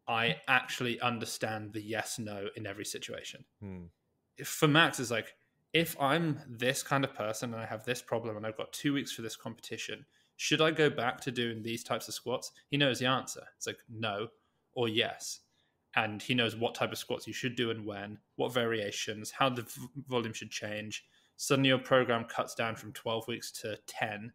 I actually understand the yes-no in every situation. For Max, it's like, if I'm this kind of person and I have this problem and I've got 2 weeks for this competition, should I go back to doing these types of squats? He knows the answer. It's like no or yes. And he knows what type of squats you should do and when, what variations, how the volume should change. Suddenly your program cuts down from 12 weeks to 10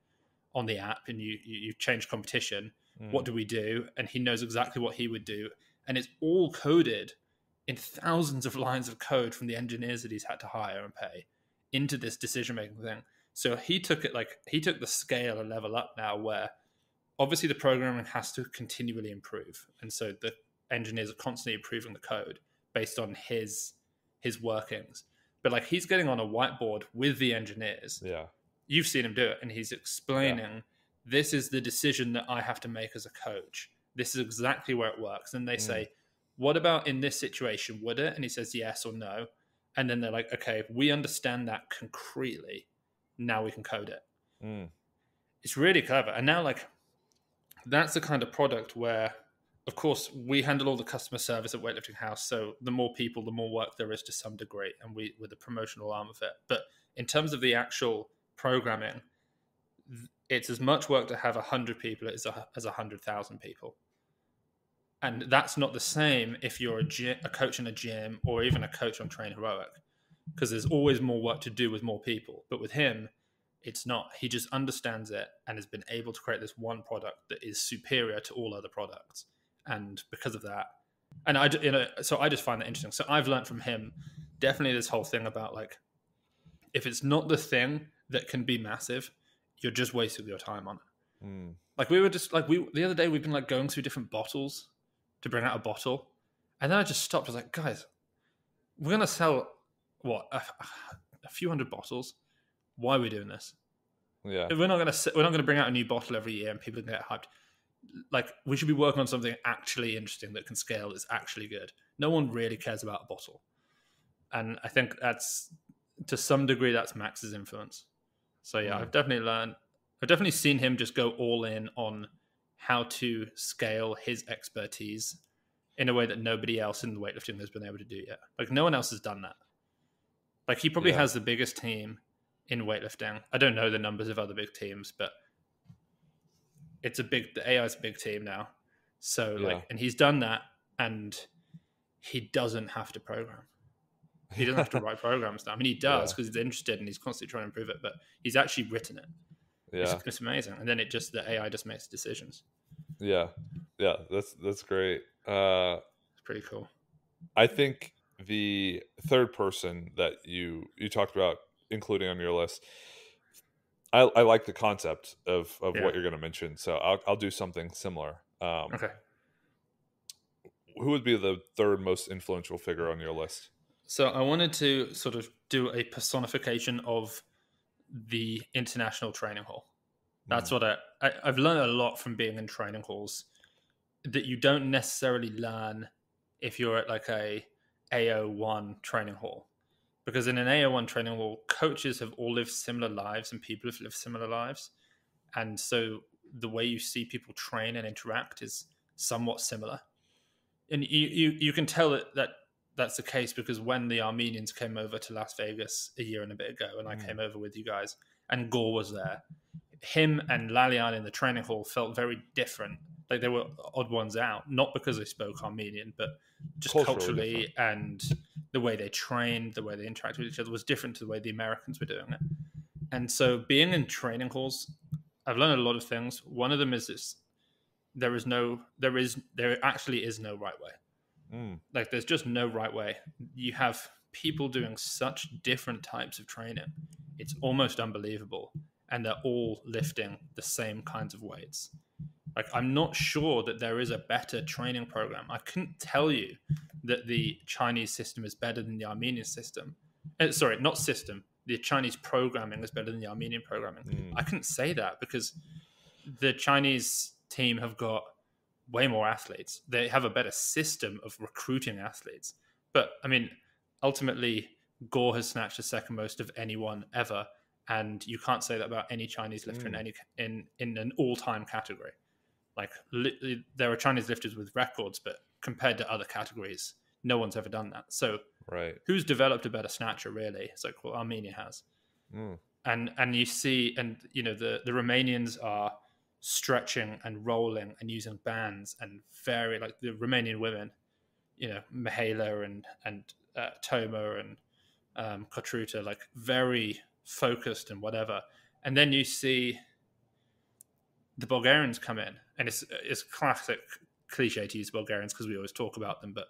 on the app, and you change competition. What do we do? And he knows exactly what he would do. And it's all coded in thousands of lines of code from the engineers that he's had to hire and pay into this decision-making thing. So he took the scale a level up now, where obviously the programming has to continually improve. And so engineers are constantly improving the code based on his workings. But like he's getting on a whiteboard with the engineers. Yeah. You've seen him do it, and he's explaining, this is the decision that I have to make as a coach. This is exactly where it works. And they say, what about in this situation? Would it? And he says yes or no. And then they're like, okay, we understand that concretely. Now we can code it. It's really clever. And now, like, that's the kind of product where, of course, we handle all the customer service at Weightlifting House. So the more people, the more work there is to some degree. And we're the promotional arm of it. But in terms of the actual programming, it's as much work to have 100 people as 100,000 people. And that's not the same if you're a coach in a gym or even a coach on Train Heroic, because there's always more work to do with more people. But with him, it's not. He just understands it and has been able to create this one product that is superior to all other products. And because of that, and so I just find that interesting. So I've learned from him definitely this whole thing about, like, if it's not the thing that can be massive, you're just wasting your time on it. Like we were just like, the other day we've been like going through different bottles to bring out a bottle, and then I just stopped. I was like, guys, we're gonna sell what a few hundred bottles. Why are we doing this? Yeah, we're not gonna bring out a new bottle every year and people can get hyped. Like, we should be working on something actually interesting that can scale, that's actually good. No one really cares about a bottle, and I think that's, to some degree, that's Max's influence. So yeah, I've definitely seen him just go all in on how to scale his expertise in a way that nobody else in the weightlifting has been able to do yet. Like, no one else has done that. Like, he probably has the biggest team in weightlifting. I don't know the numbers of other big teams, but the AI is a big team now. So and he's done that, and he doesn't have to program. He doesn't have to write programs now. I mean, he does because he's interested and he's constantly trying to improve it, but he's actually written it. Yeah. It's amazing. And then the AI just makes decisions. Yeah. That's great. It's pretty cool. I think the third person that you talked about including on your list, I like the concept of what you're going to mention. So I'll do something similar. Okay. Who would be the third most influential figure on your list? So I wanted to sort of do a personification of the international training hall. That's what I've learned a lot from being in training halls that you don't necessarily learn if you're at like a AO1 training hall. Because in an AO1 training hall, coaches have all lived similar lives and people have lived similar lives. And so the way you see people train and interact is somewhat similar. And you can tell that that's the case because when the Armenians came over to Las Vegas a year and a bit ago, and I came over with you guys, and Gore was there, him and Lalian in the training hall felt very different. Like they were odd ones out, not because they spoke Armenian, but just culturally and the way they trained, the way they interacted with each other was different to the way the Americans were doing it. And so being in training halls, I've learned a lot of things. One of them is this: there actually is no right way. Like there's just no right way. You have people doing such different types of training. It's almost unbelievable. And they're all lifting the same kinds of weights. Like, I'm not sure that there is a better training program. I couldn't tell you that the Chinese system is better than the Armenian system. Sorry, not system. The Chinese programming is better than the Armenian programming. I couldn't say that because the Chinese team have got way more athletes. They have a better system of recruiting athletes. But, I mean, ultimately, Gore has snatched the second most of anyone ever. And you can't say that about any Chinese lifter in an all-time category. Like, there are Chinese lifters with records, but compared to other categories, no one's ever done that. So who's developed a better snatcher, really? It's like, well, Armenia has. And you see, and, you know, the Romanians are stretching and rolling and using bands and very, like, the Romanian women, you know, Mihaela and Toma and Kotruta, like, very focused and whatever. And then you see the Bulgarians come in, and it's classic cliche to use Bulgarians because we always talk about them, but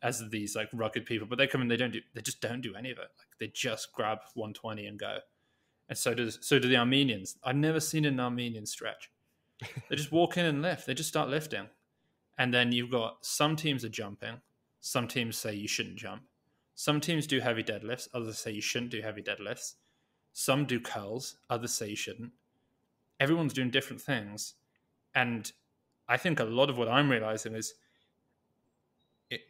as these like rugged people, but they come in, they just don't do any of it. Like they just grab 120 and go. And so do the Armenians. I've never seen an Armenian stretch. They just walk in and lift. They just start lifting. And then you've got some teams are jumping. Some teams say you shouldn't jump. Some teams do heavy deadlifts. Others say you shouldn't do heavy deadlifts. Some do curls. Others say you shouldn't. Everyone's doing different things. And I think a lot of what I'm realizing is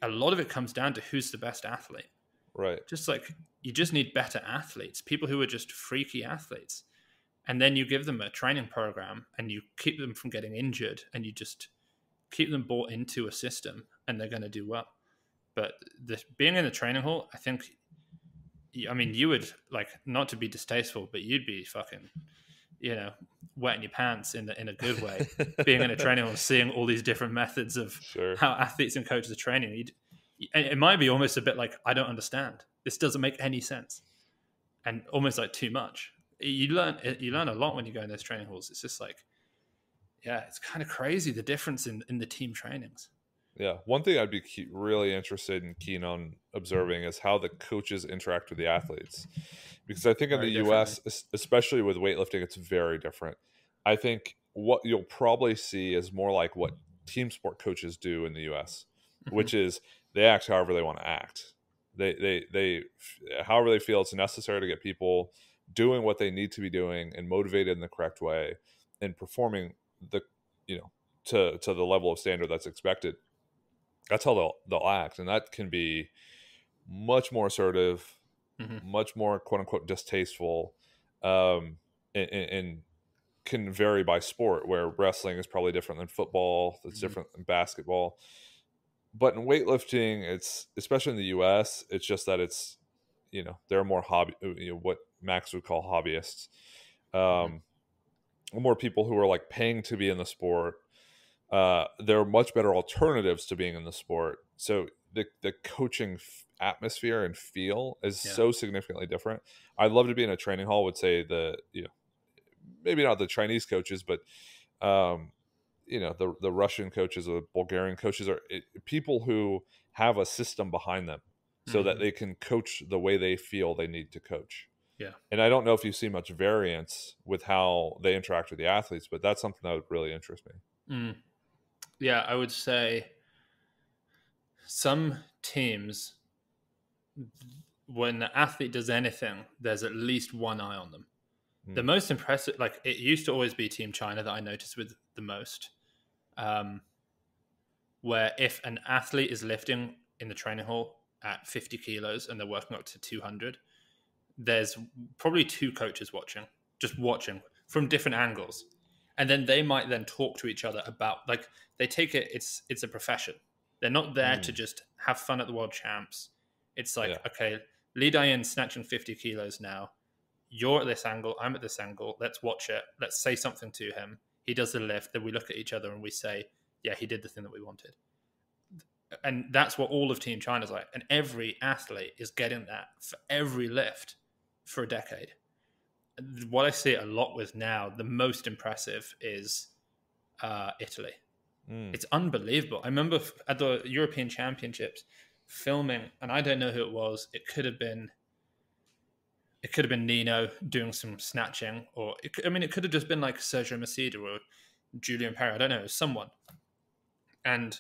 a lot of it comes down to who's the best athlete. Right. Just like you just need better athletes, people who are just freaky athletes. And then you give them a training program and you keep them from getting injured and you just keep them bought into a system and they're going to do well. But being in the training hall, I think, I mean, you would, like, not to be distasteful, but you'd be fucking, you know, wetting your pants in a good way. Being in a training hall, seeing all these different methods of how athletes and coaches are training. It might be almost a bit like, I don't understand. This doesn't make any sense. And almost like too much. You learn a lot when you go in those training halls. It's just like, yeah, it's kind of crazy, the difference in the team trainings. Yeah. One thing I'd be really interested and keen on observing is how the coaches interact with the athletes. Because I think in the US, especially with weightlifting, it's very different. I think what you'll probably see is more like what team sport coaches do in the US, which is they act however they want to act. They however they feel it's necessary to get people doing what they need to be doing and motivated in the correct way and performing to the level of standard that's expected. That's how they'll act. And that can be much more assertive, much more quote unquote distasteful, and can vary by sport, where wrestling is probably different than football. It's different than basketball. But in weightlifting, it's, especially in the US, it's just that it's, there are more what Max would call hobbyists, more people who are like paying to be in the sport. There are much better alternatives to being in the sport. So the coaching atmosphere and feel is so significantly different. I'd love to be in a training hall, would say maybe not the Chinese coaches, but the Russian coaches or the Bulgarian coaches are people who have a system behind them so that they can coach the way they feel they need to coach. Yeah. And I don't know if you see much variance with how they interact with the athletes, but that's something that would really interest me. Yeah, I would say some teams, when the athlete does anything, there's at least one eye on them. The most impressive, like, it used to always be Team China that I noticed with the most, where if an athlete is lifting in the training hall at 50 kilos and they're working up to 200, there's probably two coaches just watching from different angles. And then they might then talk to each other about, like, they take it, it's a profession. They're not there to just have fun at the world champs. It's like, okay, Lee Dayan's snatching 50 kilos now. You're at this angle, I'm at this angle. Let's watch it. Let's say something to him. He does the lift. Then we look at each other and we say, yeah, he did the thing that we wanted. And that's what all of Team China's like. And every athlete is getting that for every lift for a decade. What I see it a lot with now, the most impressive is Italy. It's unbelievable. I remember at the European Championships filming, and I don't know who it was. It could have been Nino doing some snatching, or it could have just been like Sergio Macida or Julian Perry. I don't know, it was someone. And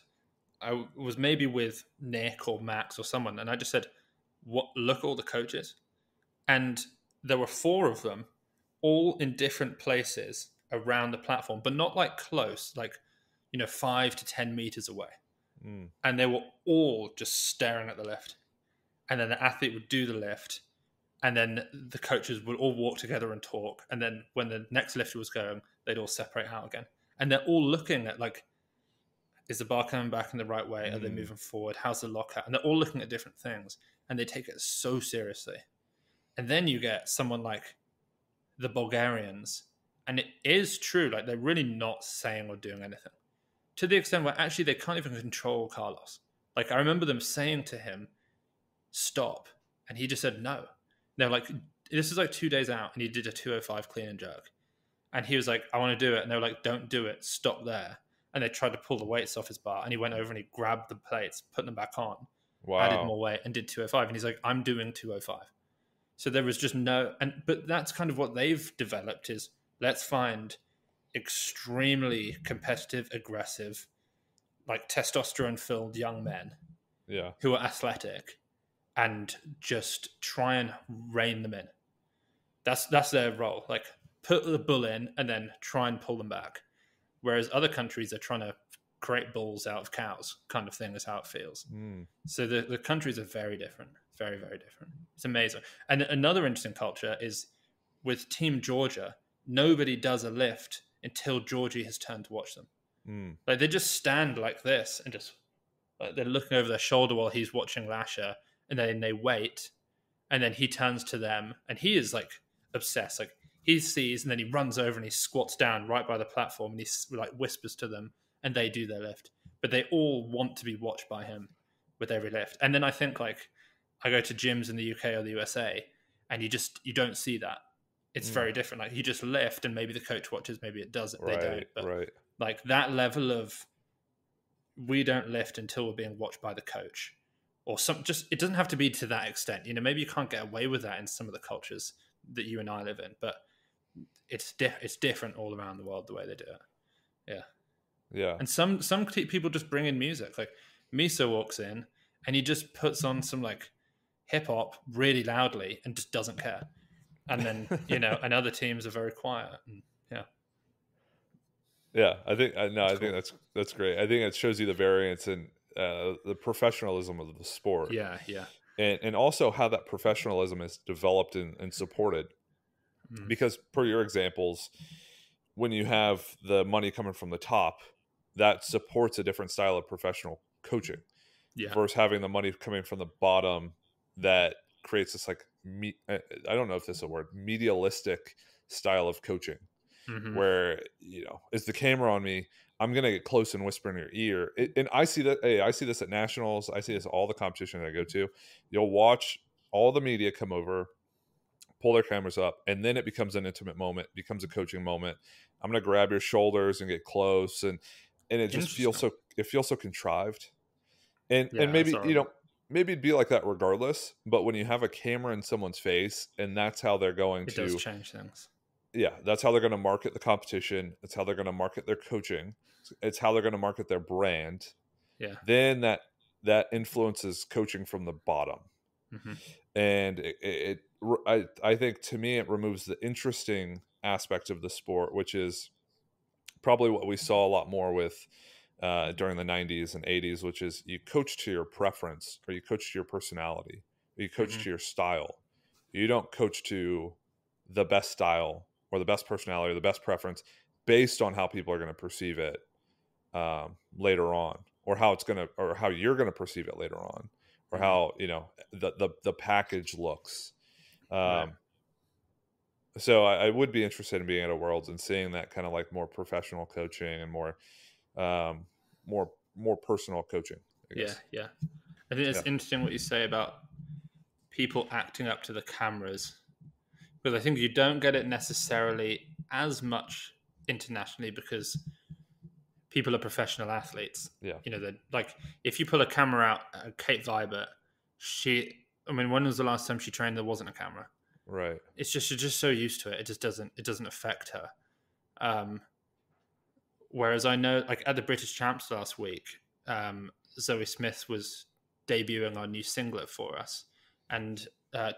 I was maybe with Nick or Max or someone, and I just said, look at all the coaches. And there were four of them, all in different places around the platform, but not like close, like, 5 to 10 meters away. And they were all just staring at the lift. And then the athlete would do the lift, and then the coaches would all walk together and talk. And then when the next lifter was going, they'd all separate out again. And they're all looking at, like, is the bar coming back in the right way? Are they moving forward? How's the lockout? And they're all looking at different things, and they take it so seriously. And then you get someone like the Bulgarians, and it is true, like, they're really not saying or doing anything, to the extent where actually they can't even control Carlos. Like, I remember them saying to him, stop, and he just said no. They're like, this is like 2 days out, and he did a 205 clean and jerk, and he was like, I want to do it, and they were like, don't do it, stop there. And they tried to pull the weights off his bar, and he went over and he grabbed the plates, put them back on, added more weight, and did 205. And he's like, I'm doing 205. So there was just but that's kind of what they've developed, is let's find extremely competitive, aggressive, like testosterone-filled young men Yeah. who are athletic and just try and rein them in. That's their role. Like, put the bull in and then try and pull them back. Whereas other countries are trying to create bulls out of cows, kind of thing is how it feels. So the countries are very different, very, very different. It's amazing. And another interesting culture is with Team Georgia, nobody does a lift until Georgie has turned to watch them. Like, they just stand like this and just like they're looking over their shoulder while he's watching Lasher, and then they wait, and then he turns to them, and he is like obsessed. Like, he sees, and then he runs over and he squats down right by the platform, and he like whispers to them, and they do their lift. But they all want to be watched by him with every lift. And then I think, like, I go to gyms in the UK or the USA, and you don't see that. It's very different. Like, you just lift, and maybe the coach watches, maybe it doesn't. They don't. But like, that level of, we don't lift until we're being watched by the coach, or some, just, it doesn't have to be to that extent. You know, maybe you can't get away with that in some of the cultures that you and I live in, but it's different all around the world the way they do it. Yeah. And some people just bring in music. Like, Miso walks in and he just puts on some like hip hop really loudly and just doesn't care. And then, you know, and other teams are very quiet. And yeah, I think that's great. I think it shows you the variance in the professionalism of the sport. Yeah. And also how that professionalism is developed and supported. Because per your examples, when you have the money coming from the top, that supports a different style of professional coaching. Versus having the money coming from the bottom, that creates this like I don't know if this is a word, medialistic style of coaching. Where, you know, is the camera on me, I'm gonna get close and whisper in your ear. And I see that. Hey, I see this at nationals. I see this at all the competition that I go to. You'll watch all the media come over, pull their cameras up, and then it becomes an intimate moment, becomes a coaching moment. I'm gonna grab your shoulders and get close, and it just feels so contrived. And maybe, you know, maybe it'd be like that regardless. But when you have a camera in someone's face, and that's how they're going to, it does change things. Yeah, that's how they're going to market the competition. That's how they're going to market their coaching. It's how they're going to market their brand. Yeah. Then that influences coaching from the bottom. And I think, to me, it removes the interesting aspect of the sport, which is probably what we saw a lot more with during the 90s and 80s, which is you coach to your preference, or you coach to your personality, or you coach to your style. You don't coach to the best style or the best personality or the best preference based on how people are going to perceive it later on, or how you're going to perceive it later on, or how, you know, the package looks. So I would be interested in being at a Worlds and seeing that kind of like more professional coaching and more personal coaching, I guess. Yeah. I think it's interesting what you say about people acting up to the cameras, because I think you don't get it necessarily as much internationally because people are professional athletes. Yeah. You know, like, if you pull a camera out at Kate Vibert, when was the last time she trained there wasn't a camera? Right. It's just, you're just so used to it. It doesn't affect her. Whereas I know, like, at the British Champs last week, Zoe Smith was debuting our new singlet for us, and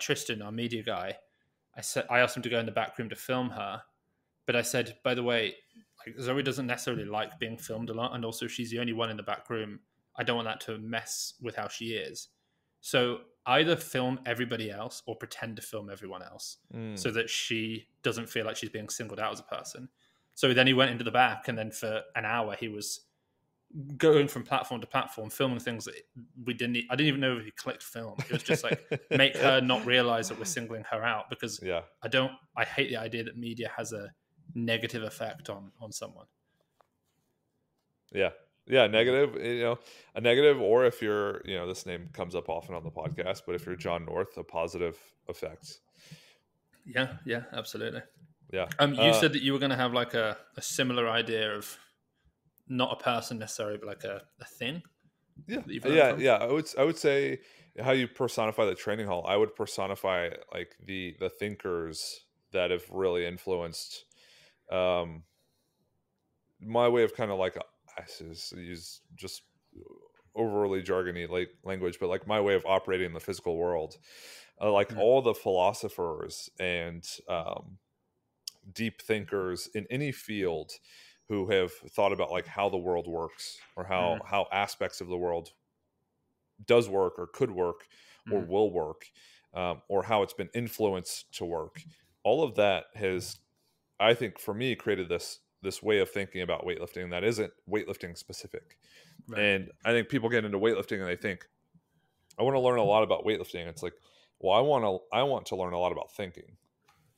Tristan, our media guy, I asked him to go in the back room to film her, but I said, by the way, like, Zoe doesn't necessarily like being filmed a lot, and also she's the only one in the back room. I don't want that to mess with how she is. So either film everybody else or pretend to film everyone else, so that she doesn't feel like she's being singled out as a person. So then he went into the back, and then for an hour he was going from platform to platform, filming things that I didn't even know if he clicked film. It was just like, make her not realize that we're singling her out, because I hate the idea that media has a negative effect on someone. Negative, you know, a negative, or if you're, you know, this name comes up often on the podcast, but if you're John North, a positive effect. Yeah, absolutely. Yeah. You said that you were going to have like a similar idea of not a person necessarily, but like a thing. Yeah. I would say how you personify the training hall. I would personify like the thinkers that have really influenced my way of kind of like use just overly jargony language, but like my way of operating in the physical world, like all the philosophers and deep thinkers in any field who have thought about like how the world works, or how aspects of the world does work or could work or will work, or how it's been influenced to work. All of that has, I think, for me, created this way of thinking about weightlifting that isn't weightlifting specific. Right. And I think people get into weightlifting and they think, I want to learn a lot about weightlifting. It's like, well, I want to learn a lot about thinking,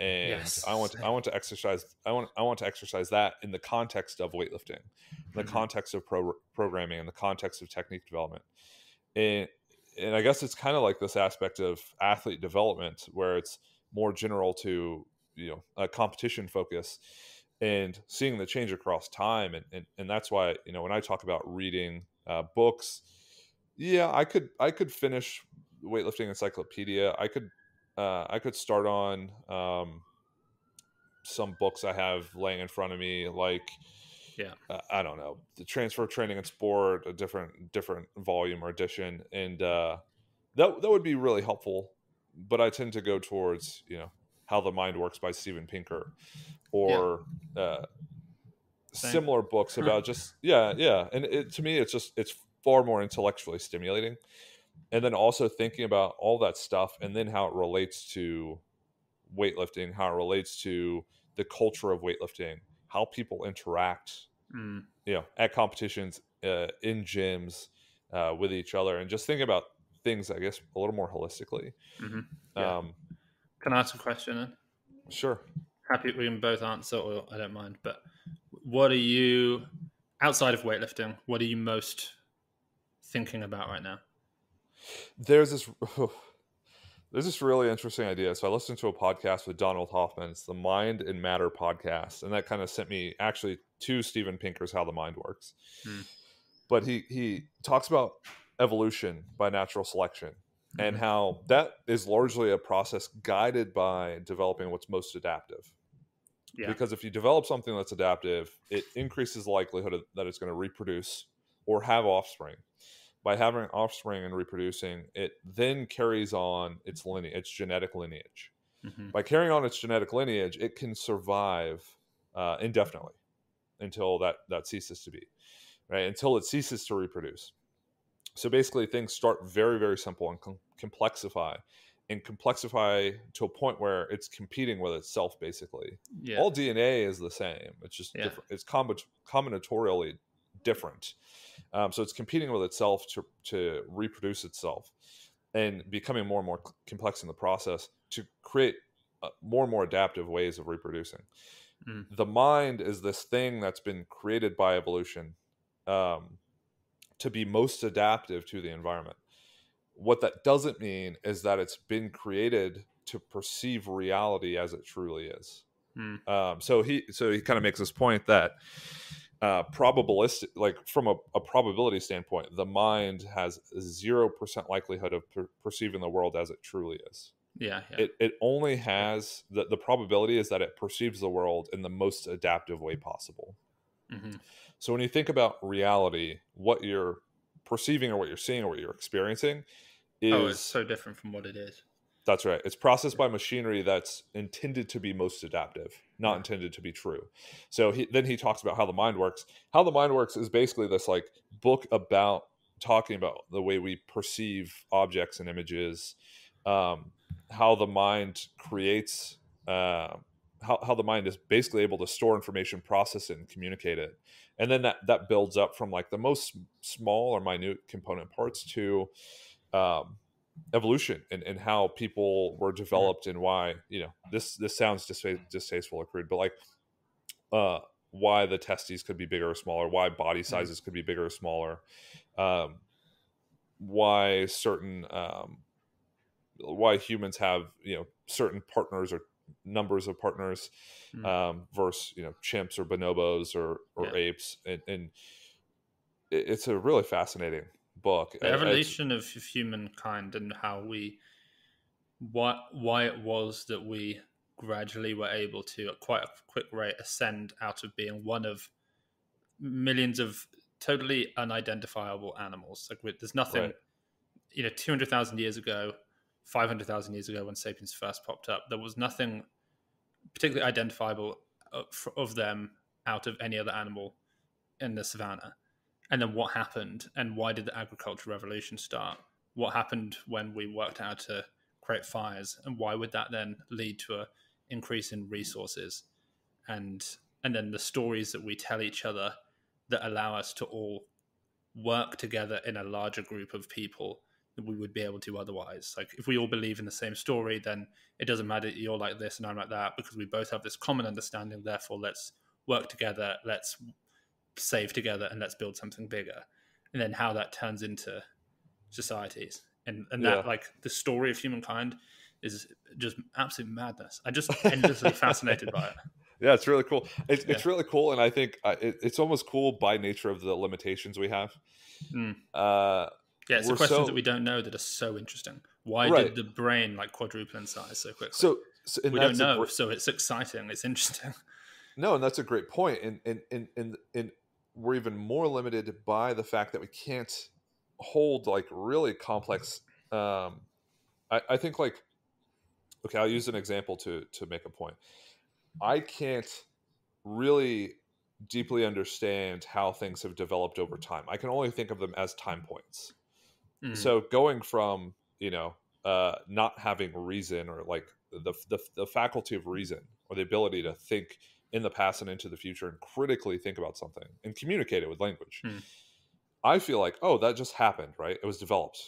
and Yes. I want to exercise that in the context of weightlifting, in the context of programming, in the context of technique development. And I guess it's kind of like this aspect of athlete development where it's more general to, a competition focus, and seeing the change across time. And that's why, when I talk about reading books, I could finish weightlifting encyclopedia. I could start on some books I have laying in front of me, like I don't know, the Transfer Training and Sport, a different volume or edition, and that would be really helpful. But I tend to go towards How the Mind Works by Steven Pinker, or similar books about just and to me it's far more intellectually stimulating, and then also thinking about all that stuff and then how it relates to weightlifting, how it relates to the culture of weightlifting, how people interact at competitions, in gyms, with each other, and just thinking about things, I guess, a little more holistically. Can I ask a question then? Sure. Happy we can both answer, or I don't mind. But what are you, outside of weightlifting, what are you most thinking about right now? There's this really interesting idea. So I listened to a podcast with Donald Hoffman. It's the Mind and Matter podcast, and that kind of sent me actually to Steven Pinker's How the Mind Works. But he talks about evolution by natural selection, and how that is largely a process guided by developing what's most adaptive. Because if you develop something that's adaptive, it increases the likelihood that it's going to reproduce or have offspring. By having offspring and reproducing, it then carries on its genetic lineage. By carrying on its genetic lineage, it can survive indefinitely until that ceases to be, right? Until it ceases to reproduce. So basically, things start very, very simple and complexify to a point where it's competing with itself, basically. All DNA is the same. It's just different. It's combinatorially different. So it's competing with itself to reproduce itself, and becoming more and more complex in the process to create more and more adaptive ways of reproducing. The mind is this thing that's been created by evolution to be most adaptive to the environment. What that doesn't mean is that it's been created to perceive reality as it truly is. So he kind of makes this point that probabilistic, like from a probability standpoint, the mind has 0% likelihood of perceiving the world as it truly is. It only has the probability is that it perceives the world in the most adaptive way possible. So when you think about reality, what you're perceiving or what you're seeing or what you're experiencing it's so different from what it is. That's right. It's processed by machinery that's intended to be most adaptive, not intended to be true. So then he talks about how the mind works. How the mind works is basically this like book about talking about the way we perceive objects and images, how the mind creates, how the mind is basically able to store information, process it, and communicate it. And then that builds up from like the most small or minute component parts to evolution and how people were developed, and why, this sounds distasteful or crude, but like why the testes could be bigger or smaller, why body sizes could be bigger or smaller, why certain why humans have certain partners or numbers of partners versus chimps or bonobos or apes, and it's a really fascinating book. The evolution of humankind, and how why it was that we gradually were able to, at quite a quick rate, ascend out of being one of millions of totally unidentifiable animals. Like there's nothing, Right. 200,000 years ago, 500,000 years ago when sapiens first popped up, there was nothing particularly identifiable of them out of any other animal in the savannah. And then what happened, and why did the agricultural revolution start? What happened when we worked out to create fires, and why would that then lead to an increase in resources? And then the stories that we tell each other that allow us to all work together in a larger group of people than we would be able to otherwise. Like if we all believe in the same story, then it doesn't matter that you're like this and I'm like that, because we both have this common understanding. Therefore, let's work together, let's save together, and let's build something bigger. And then how that turns into societies, and that, like, the story of humankind is just absolute madness. I'm just endlessly fascinated by it. Yeah, it's really cool. It's really cool, and I think it's almost cool by nature of the limitations we have. It's the questions that we don't know that are so interesting. Why did the brain like quadruple in size so quickly? So we don't know. So it's exciting. It's interesting. No, and that's a great point. And we're even more limited by the fact that we can't hold like really complex. I think like, okay, I'll use an example to make a point. I can't really deeply understand how things have developed over time. I can only think of them as time points. So going from, not having reason, or like the faculty of reason, or the ability to think in the past and into the future and critically think about something and communicate it with language. I feel like, oh, that just happened, right? It was developed,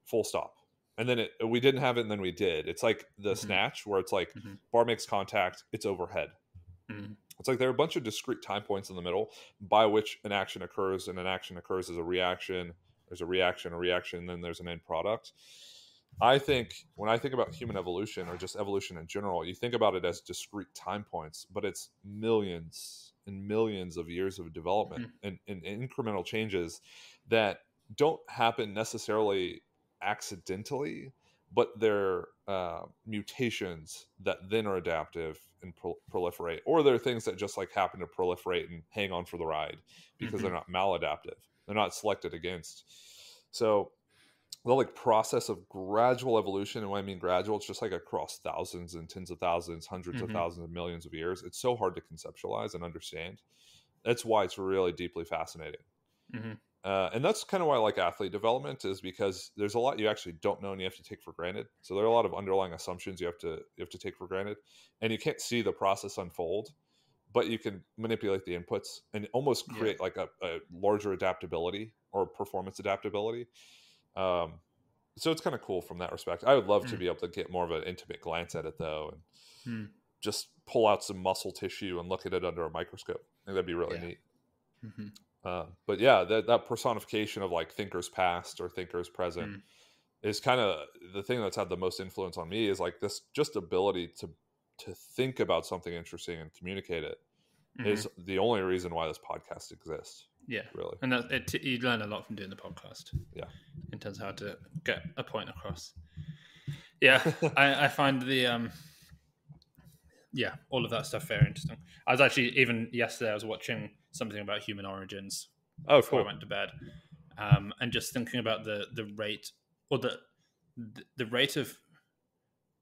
full stop. And then we didn't have it, and then we did. It's like the snatch, where it's like bar makes contact, it's overhead. It's like there are a bunch of discrete time points in the middle by which an action occurs, and an action occurs as a reaction. There's a reaction, and then there's an end product. I think when I think about human evolution, or just evolution in general, you think about it as discrete time points, but it's millions and millions of years of development and incremental changes that don't happen necessarily accidentally, but they're mutations that then are adaptive and proliferate, or they're things that just like happen to proliferate and hang on for the ride because they're not maladaptive, they're not selected against. So the like process of gradual evolution, and when I mean gradual, it's just like across thousands and tens of thousands, hundreds of thousands of millions of years. It's so hard to conceptualize and understand. That's why it's really deeply fascinating. And that's kind of why I like athlete development, is because there's a lot you actually don't know and you have to take for granted. So there are a lot of underlying assumptions you have to take for granted, and you can't see the process unfold, but you can manipulate the inputs and almost create like a larger adaptability or performance adaptability. So it's kind of cool from that respect. I would love to be able to get more of an intimate glance at it, though, and just pull out some muscle tissue and look at it under a microscope. I think that'd be really neat. But yeah, that personification of like thinkers past or thinkers present is kind of the thing that's had the most influence on me, is like this just ability to think about something interesting and communicate it is the only reason why this podcast exists. Yeah, really. And you learn a lot from doing the podcast. Yeah, in terms of how to get a point across. Yeah, I find the all of that stuff very interesting. I was actually, even yesterday, I was watching something about human origins before I went to bed, and just thinking about the rate, or the rate of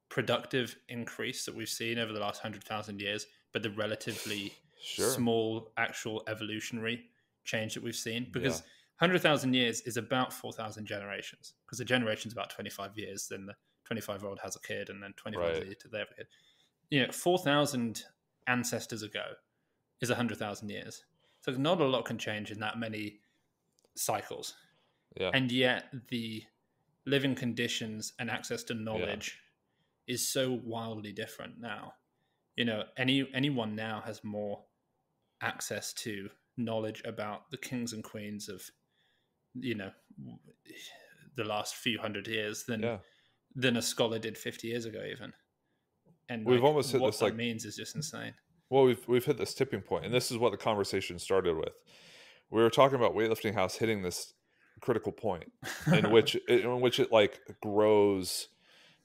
productive increase that we've seen over the last 100,000 years, but the relatively small actual evolutionary change that we've seen, because 100,000 years is about 4,000 generations, because a generation's about 25 years, then the 25-year-old has a kid, and then 25 years to they have a kid. 4,000 ancestors ago is 100,000 years. So not a lot can change in that many cycles. Yeah. And yet the living conditions and access to knowledge is so wildly different now. Anyone now has more access to knowledge about the kings and queens of, the last few hundred years than a scholar did 50 years ago, even. And we've almost hit what this that means is just insane. Well, we've hit this tipping point, and this is what the conversation started with. We were talking about Weightlifting House hitting this critical point in which it like grows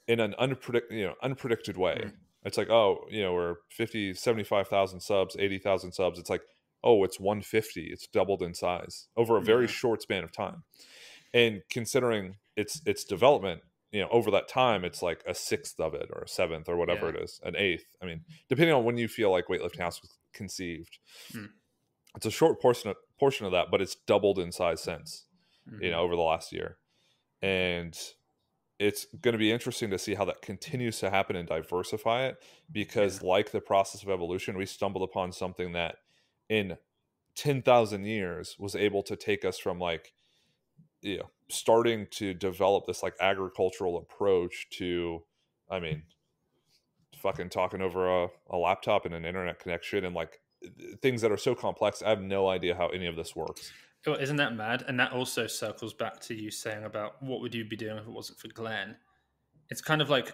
in an unpredicted way. It's like, we're 50, 75,000 subs, 80,000 subs. It's like, oh, it's 150. It's doubled in size over a very short span of time. And considering its development, over that time, it's like a sixth of it, or a seventh, or whatever it is, an eighth. I mean, depending on when you feel like Weightlifting House was conceived, it's a short portion of that, but it's doubled in size since, over the last year. And it's going to be interesting to see how that continues to happen and diversify it, because like the process of evolution, we stumbled upon something that in 10,000 years was able to take us from like, starting to develop this like agricultural approach to, I mean, fucking talking over a laptop and an internet connection and like things that are so complex. I have no idea how any of this works. Well, isn't that mad? And that also circles back to you saying about what would you be doing if it wasn't for Glenn? It's kind of like,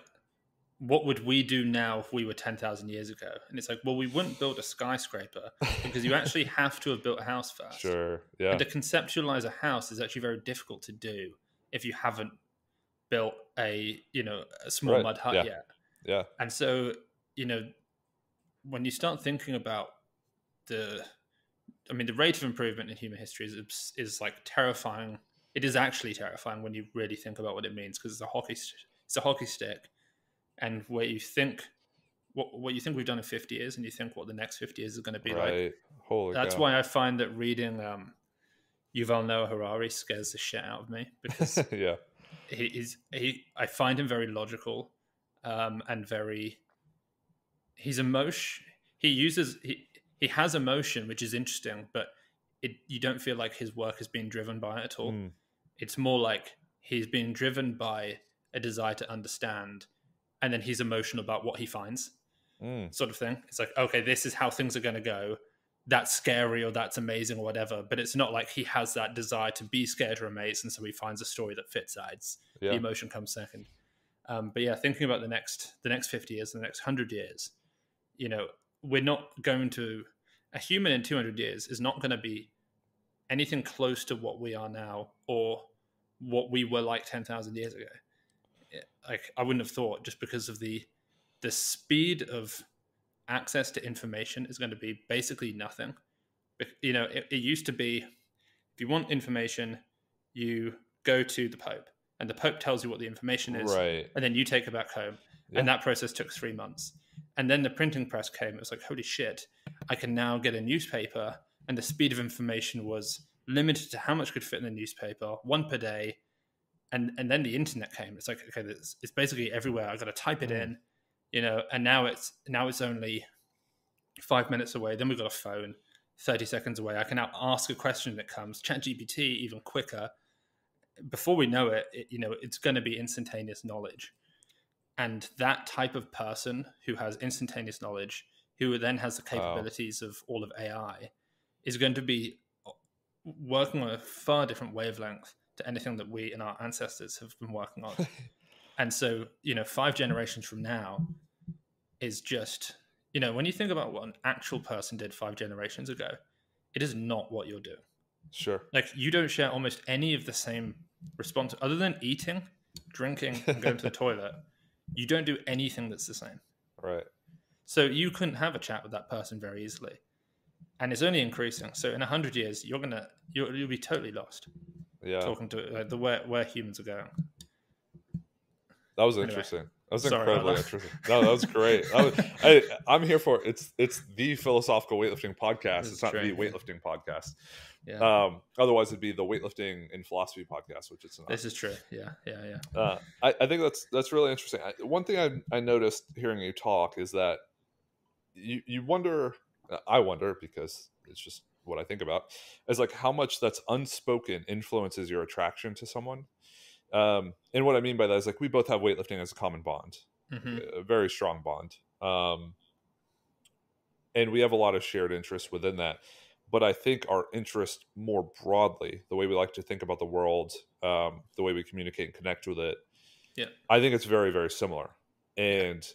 what would we do now if we were 10,000 years ago? And it's like, well, we wouldn't build a skyscraper because you actually have to have built a house first. Sure, yeah. And to conceptualize a house is actually very difficult to do if you haven't built a small mud hut yet. Yeah. And so, when you start thinking about the rate of improvement in human history is like terrifying. It is actually terrifying when you really think about what it means, because it's a hockey stick. And what you think we've done in 50 years, and you think what the next 50 years is going to be like. Holy That's cow. why I find that reading Yuval Noah Harari scares the shit out of me, because I find him very logical, and very. He has emotion, which is interesting, but you don't feel like his work is being driven by it at all. It's more like he's being driven by a desire to understand, and then he's emotional about what he finds, sort of thing. It's like, okay, this is how things are going to go. That's scary, or that's amazing, or whatever. But it's not like he has that desire to be scared or amazed, and so he finds a story that fits that. The emotion comes second. But yeah, thinking about the next 50 years, the next 100 years, we're not going to. A human in 200 years is not going to be anything close to what we are now, or what we were like 10,000 years ago. Like, I wouldn't have thought, just because of the speed of access to information is going to be basically nothing. It used to be, if you want information, you go to the Pope, and the Pope tells you what the information is, right, and then you take it back home. And that process took 3 months. And then the printing press came. It was like, holy shit, I can now get a newspaper. And the speed of information was limited to how much could fit in the newspaper, one per day. And then the internet came. It's like, okay, it's basically everywhere. I got to type it in, and now it's only 5 minutes away. Then we've got a phone 30 seconds away. I can now ask a question that comes. ChatGPT even quicker. Before we know it, it's going to be instantaneous knowledge. And that type of person who has instantaneous knowledge, who then has the capabilities of all of AI, is going to be working on a far different wavelength to anything that we and our ancestors have been working on. And so, 5 generations from now is just, when you think about what an actual person did 5 generations ago, it is not what you're doing. Sure. Like, you don't share almost any of the same response, other than eating, drinking, and going to the toilet. You don't do anything that's the same. Right. So you couldn't have a chat with that person very easily. And it's only increasing. So in 100 years, you'll be totally lost. Yeah. Talking to where humans are going. That was interesting. That was incredibly interesting. No, that was great. I'm here for it. It's the philosophical weightlifting podcast. It's not the weightlifting podcast. Yeah. Otherwise, it'd be the weightlifting and philosophy podcast, which it's not. This is true. Yeah. I think that's really interesting. One thing I noticed hearing you talk is that you wonder. I wonder, because it's just what I think about, is like how much that's unspoken influences your attraction to someone. And what I mean by that is, like, we both have weightlifting as a common bond, a very strong bond. And we have a lot of shared interests within that. But I think our interest more broadly, the way we like to think about the world, the way we communicate and connect with it, I think it's very, very similar. And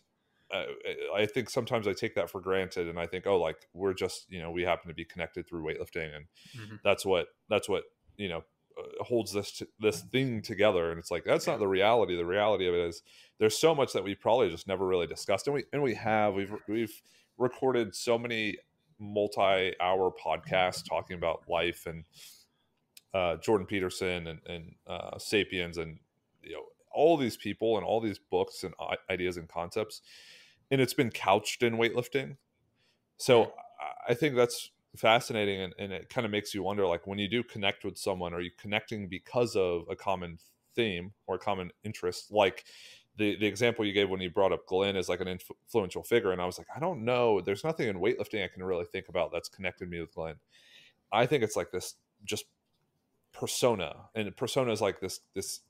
I think sometimes I take that for granted, and I think, oh, like, we're just, we happen to be connected through weightlifting, and that's what holds this thing together. And it's like, that's not the reality. The reality of it is there's so much that we probably just never really discussed, and we've recorded so many multi-hour podcasts talking about life, and Jordan Peterson and Sapiens, and all these people and all these books and ideas and concepts, and it's been couched in weightlifting. So I think that's fascinating, and it kind of makes you wonder, like, when you do connect with someone, are you connecting because of a common theme or a common interest? Like the example you gave when you brought up Glenn as like an influential figure, and I was like, I don't know, there's nothing in weightlifting I can really think about that's connected me with Glenn. I think it's like this just persona, and persona is like this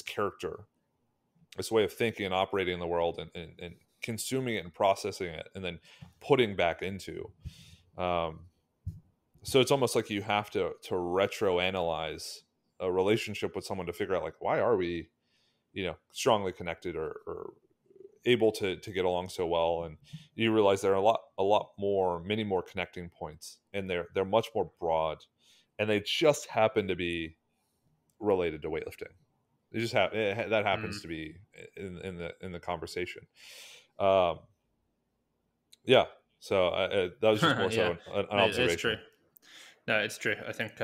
character, this way of thinking and operating in the world, and consuming it and processing it and then putting back into. So it's almost like you have to retro analyze a relationship with someone to figure out, like, why are we strongly connected or able to get along so well. And you realize there are many more connecting points, and they're much more broad, and they just happen to be related to weightlifting. They just have that happens to be in the conversation. Yeah. So that was just more so an observation. It's true. No, it's true. I think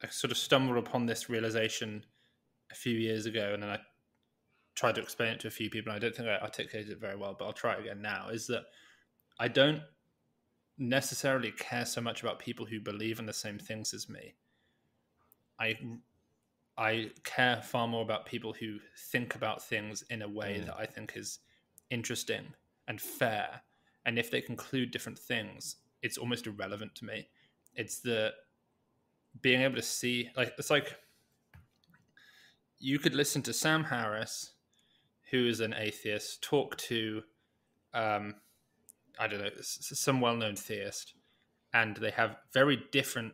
I sort of stumbled upon this realization a few years ago, and then I tried to explain it to a few people, and I don't think I articulated it very well, but I'll try it again now, is that I don't necessarily care so much about people who believe in the same things as me. I care far more about people who think about things in a way that I think is interesting and fair. And if they conclude different things, it's almost irrelevant to me. It's the being able to see, like, it's like you could listen to Sam Harris, who is an atheist, talk to, I don't know, some well-known theist, and they have very different,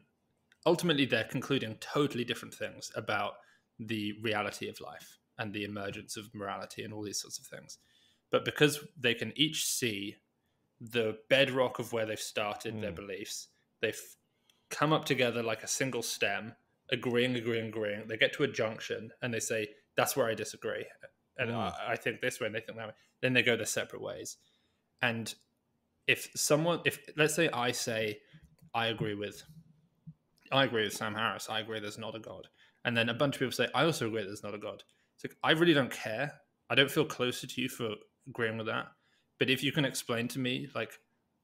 ultimately they're concluding totally different things about the reality of life and the emergence of morality and all these sorts of things. But because they can each see the bedrock of where they've started their beliefs, they've come up together like a single stem, agreeing. They get to a junction and they say, that's where I disagree. And I think this way and they think that way. Then they go their separate ways. And if let's say I say, I agree with Sam Harris, I agree there's not a God. And then a bunch of people say, I also agree there's not a God. It's like, I really don't care. I don't feel closer to you for agreeing with that. But if you can explain to me, like,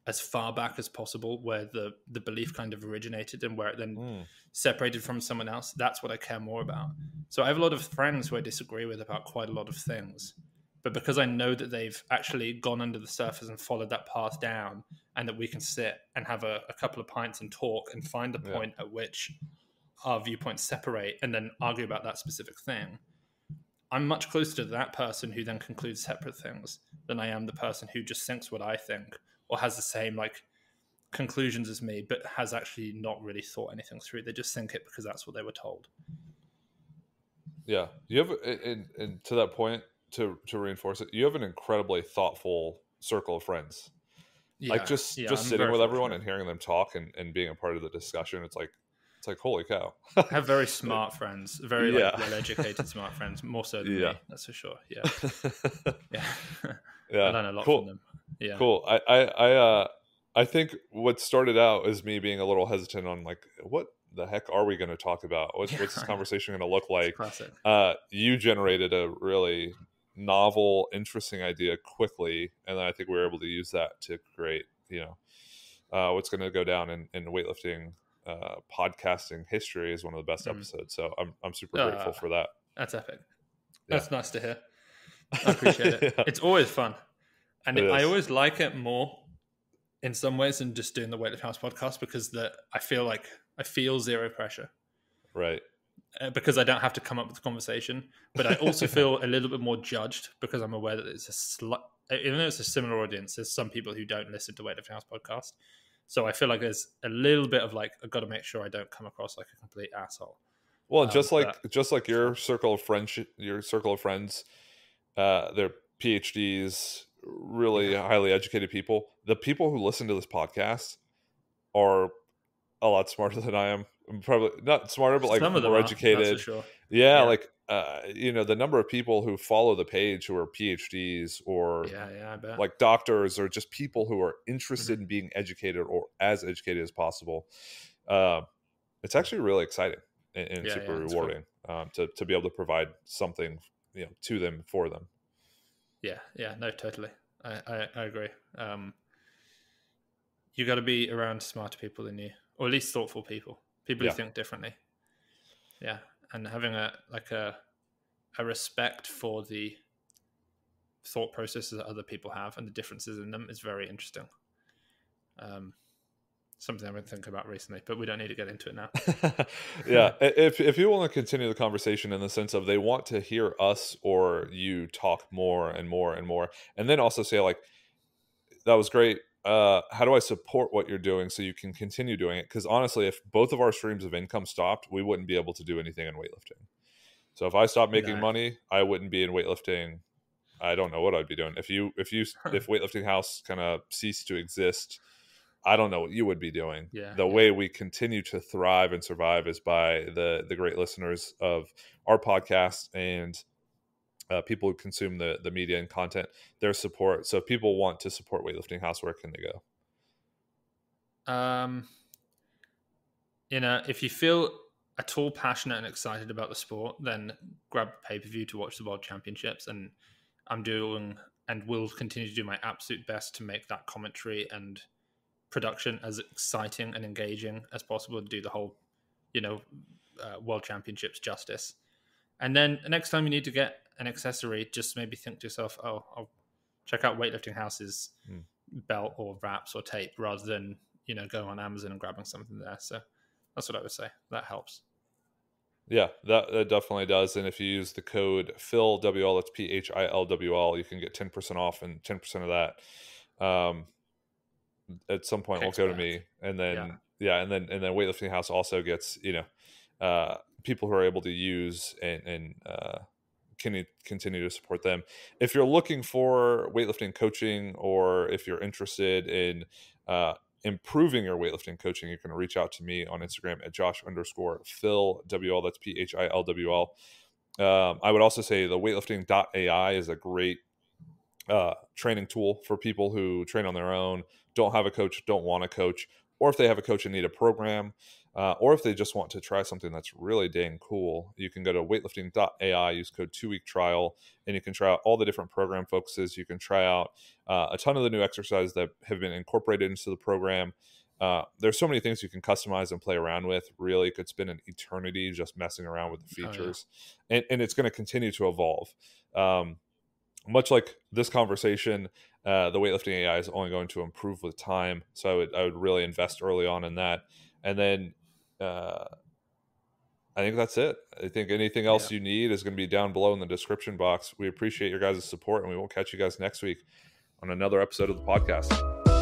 as far back as possible where the belief kind of originated and where it then separated from someone else, that's what I care more about. So I have a lot of friends who I disagree with about quite a lot of things. But because I know that they've actually gone under the surface and followed that path down, and that we can sit and have a couple of pints and talk and find the point at which our viewpoints separate and then argue about that specific thing, I'm much closer to that person who then concludes separate things than I am the person who just thinks what I think or has the same like conclusions as me, but has actually not really thought anything through. They just think it because that's what they were told. Yeah. You have, and to that point, to reinforce it, you have an incredibly thoughtful circle of friends. Yeah, like just sitting with everyone and hearing them talk and being a part of the discussion, it's like holy cow. I have very smart friends, very like, well-educated smart friends, more so than me, that's for sure. Yeah. I learn a lot from them. Yeah, cool. I think what started out as me being a little hesitant on, like, what the heck are we going to talk about? What's this conversation going to look like? You generated a really novel, interesting idea quickly, and then I think we were able to use that to create, what's going to go down in weightlifting podcasting history as one of the best episodes. So I'm super grateful for that. That's epic. That's nice to hear. I appreciate it. It's always fun, and I always like it more in some ways than just doing the Weightlifting House podcast, because I feel zero pressure, right? Because I don't have to come up with the conversation, but I also feel a little bit more judged because I'm aware that it's even though it's a similar audience, there's some people who don't listen to Weightlifting House podcast. So I feel like there's a little bit of like, I've got to make sure I don't come across like a complete asshole. Well, just like your circle of friends, they're PhDs, really highly educated people. The people who listen to this podcast are a lot smarter than I am. I'm probably not smarter, but like more educated. Sure. Yeah, like the number of people who follow the page who are PhDs or I bet. like doctors or just people who are interested in being educated or as educated as possible. It's actually really exciting and super rewarding to be able to provide something, to them, for them. Yeah, no, totally. I agree. You got to be around smarter people than you, or at least thoughtful people who think differently. Yeah, and having a respect for the thought processes that other people have and the differences in them is very interesting. Something I've been thinking about recently, but we don't need to get into it now. Yeah, if you want to continue the conversation in the sense of they want to hear us or you talk more and more and more, and then also say like, that was great. How do I support what you're doing so you can continue doing it? Because honestly, if both of our streams of income stopped, we wouldn't be able to do anything in weightlifting. So if I stopped making money, I wouldn't be in weightlifting. I don't know what I'd be doing. If Weightlifting House kind of ceased to exist, I don't know what you would be doing. The way we continue to thrive and survive is by the great listeners of our podcast and people who consume the media and content, their support. So if people want to support Weightlifting House, where can they go? If you feel at all passionate and excited about the sport, then grab pay-per-view to watch the World Championships. And I'm doing and will continue to do my absolute best to make that commentary and production as exciting and engaging as possible to do the whole, World Championships justice. And then the next time you need to get an accessory, just maybe think to yourself, oh, I'll check out Weightlifting House's belt or wraps or tape rather than, going on Amazon and grabbing something there. So that's what I would say. That helps. Yeah, that definitely does. And if you use the code PHILWL, that's PHILWL, you can get 10% off, and 10% of that at some point will go to me. And then and then Weightlifting House also gets people who are able to use and can continue to support them. If you're looking for weightlifting coaching, or if you're interested in improving your weightlifting coaching, you can reach out to me on Instagram at Josh_PhilWL. That's PHILWL. I would also say the weightlifting.ai is a great training tool for people who train on their own, don't have a coach, don't want a coach, or if they have a coach and need a program, or if they just want to try something that's really dang cool. You can go to weightlifting.ai, use code 2-week trial, and you can try out all the different program focuses. You can try out a ton of the new exercises that have been incorporated into the program. There's so many things you can customize and play around with. Really could spend an eternity just messing around with the features. And it's going to continue to evolve. Much like this conversation, the weightlifting AI is only going to improve with time. So I would really invest early on in that. And then I think that's it. I think anything else you need is going to be down below in the description box. We appreciate your guys' support, and we will catch you guys next week on another episode of the podcast.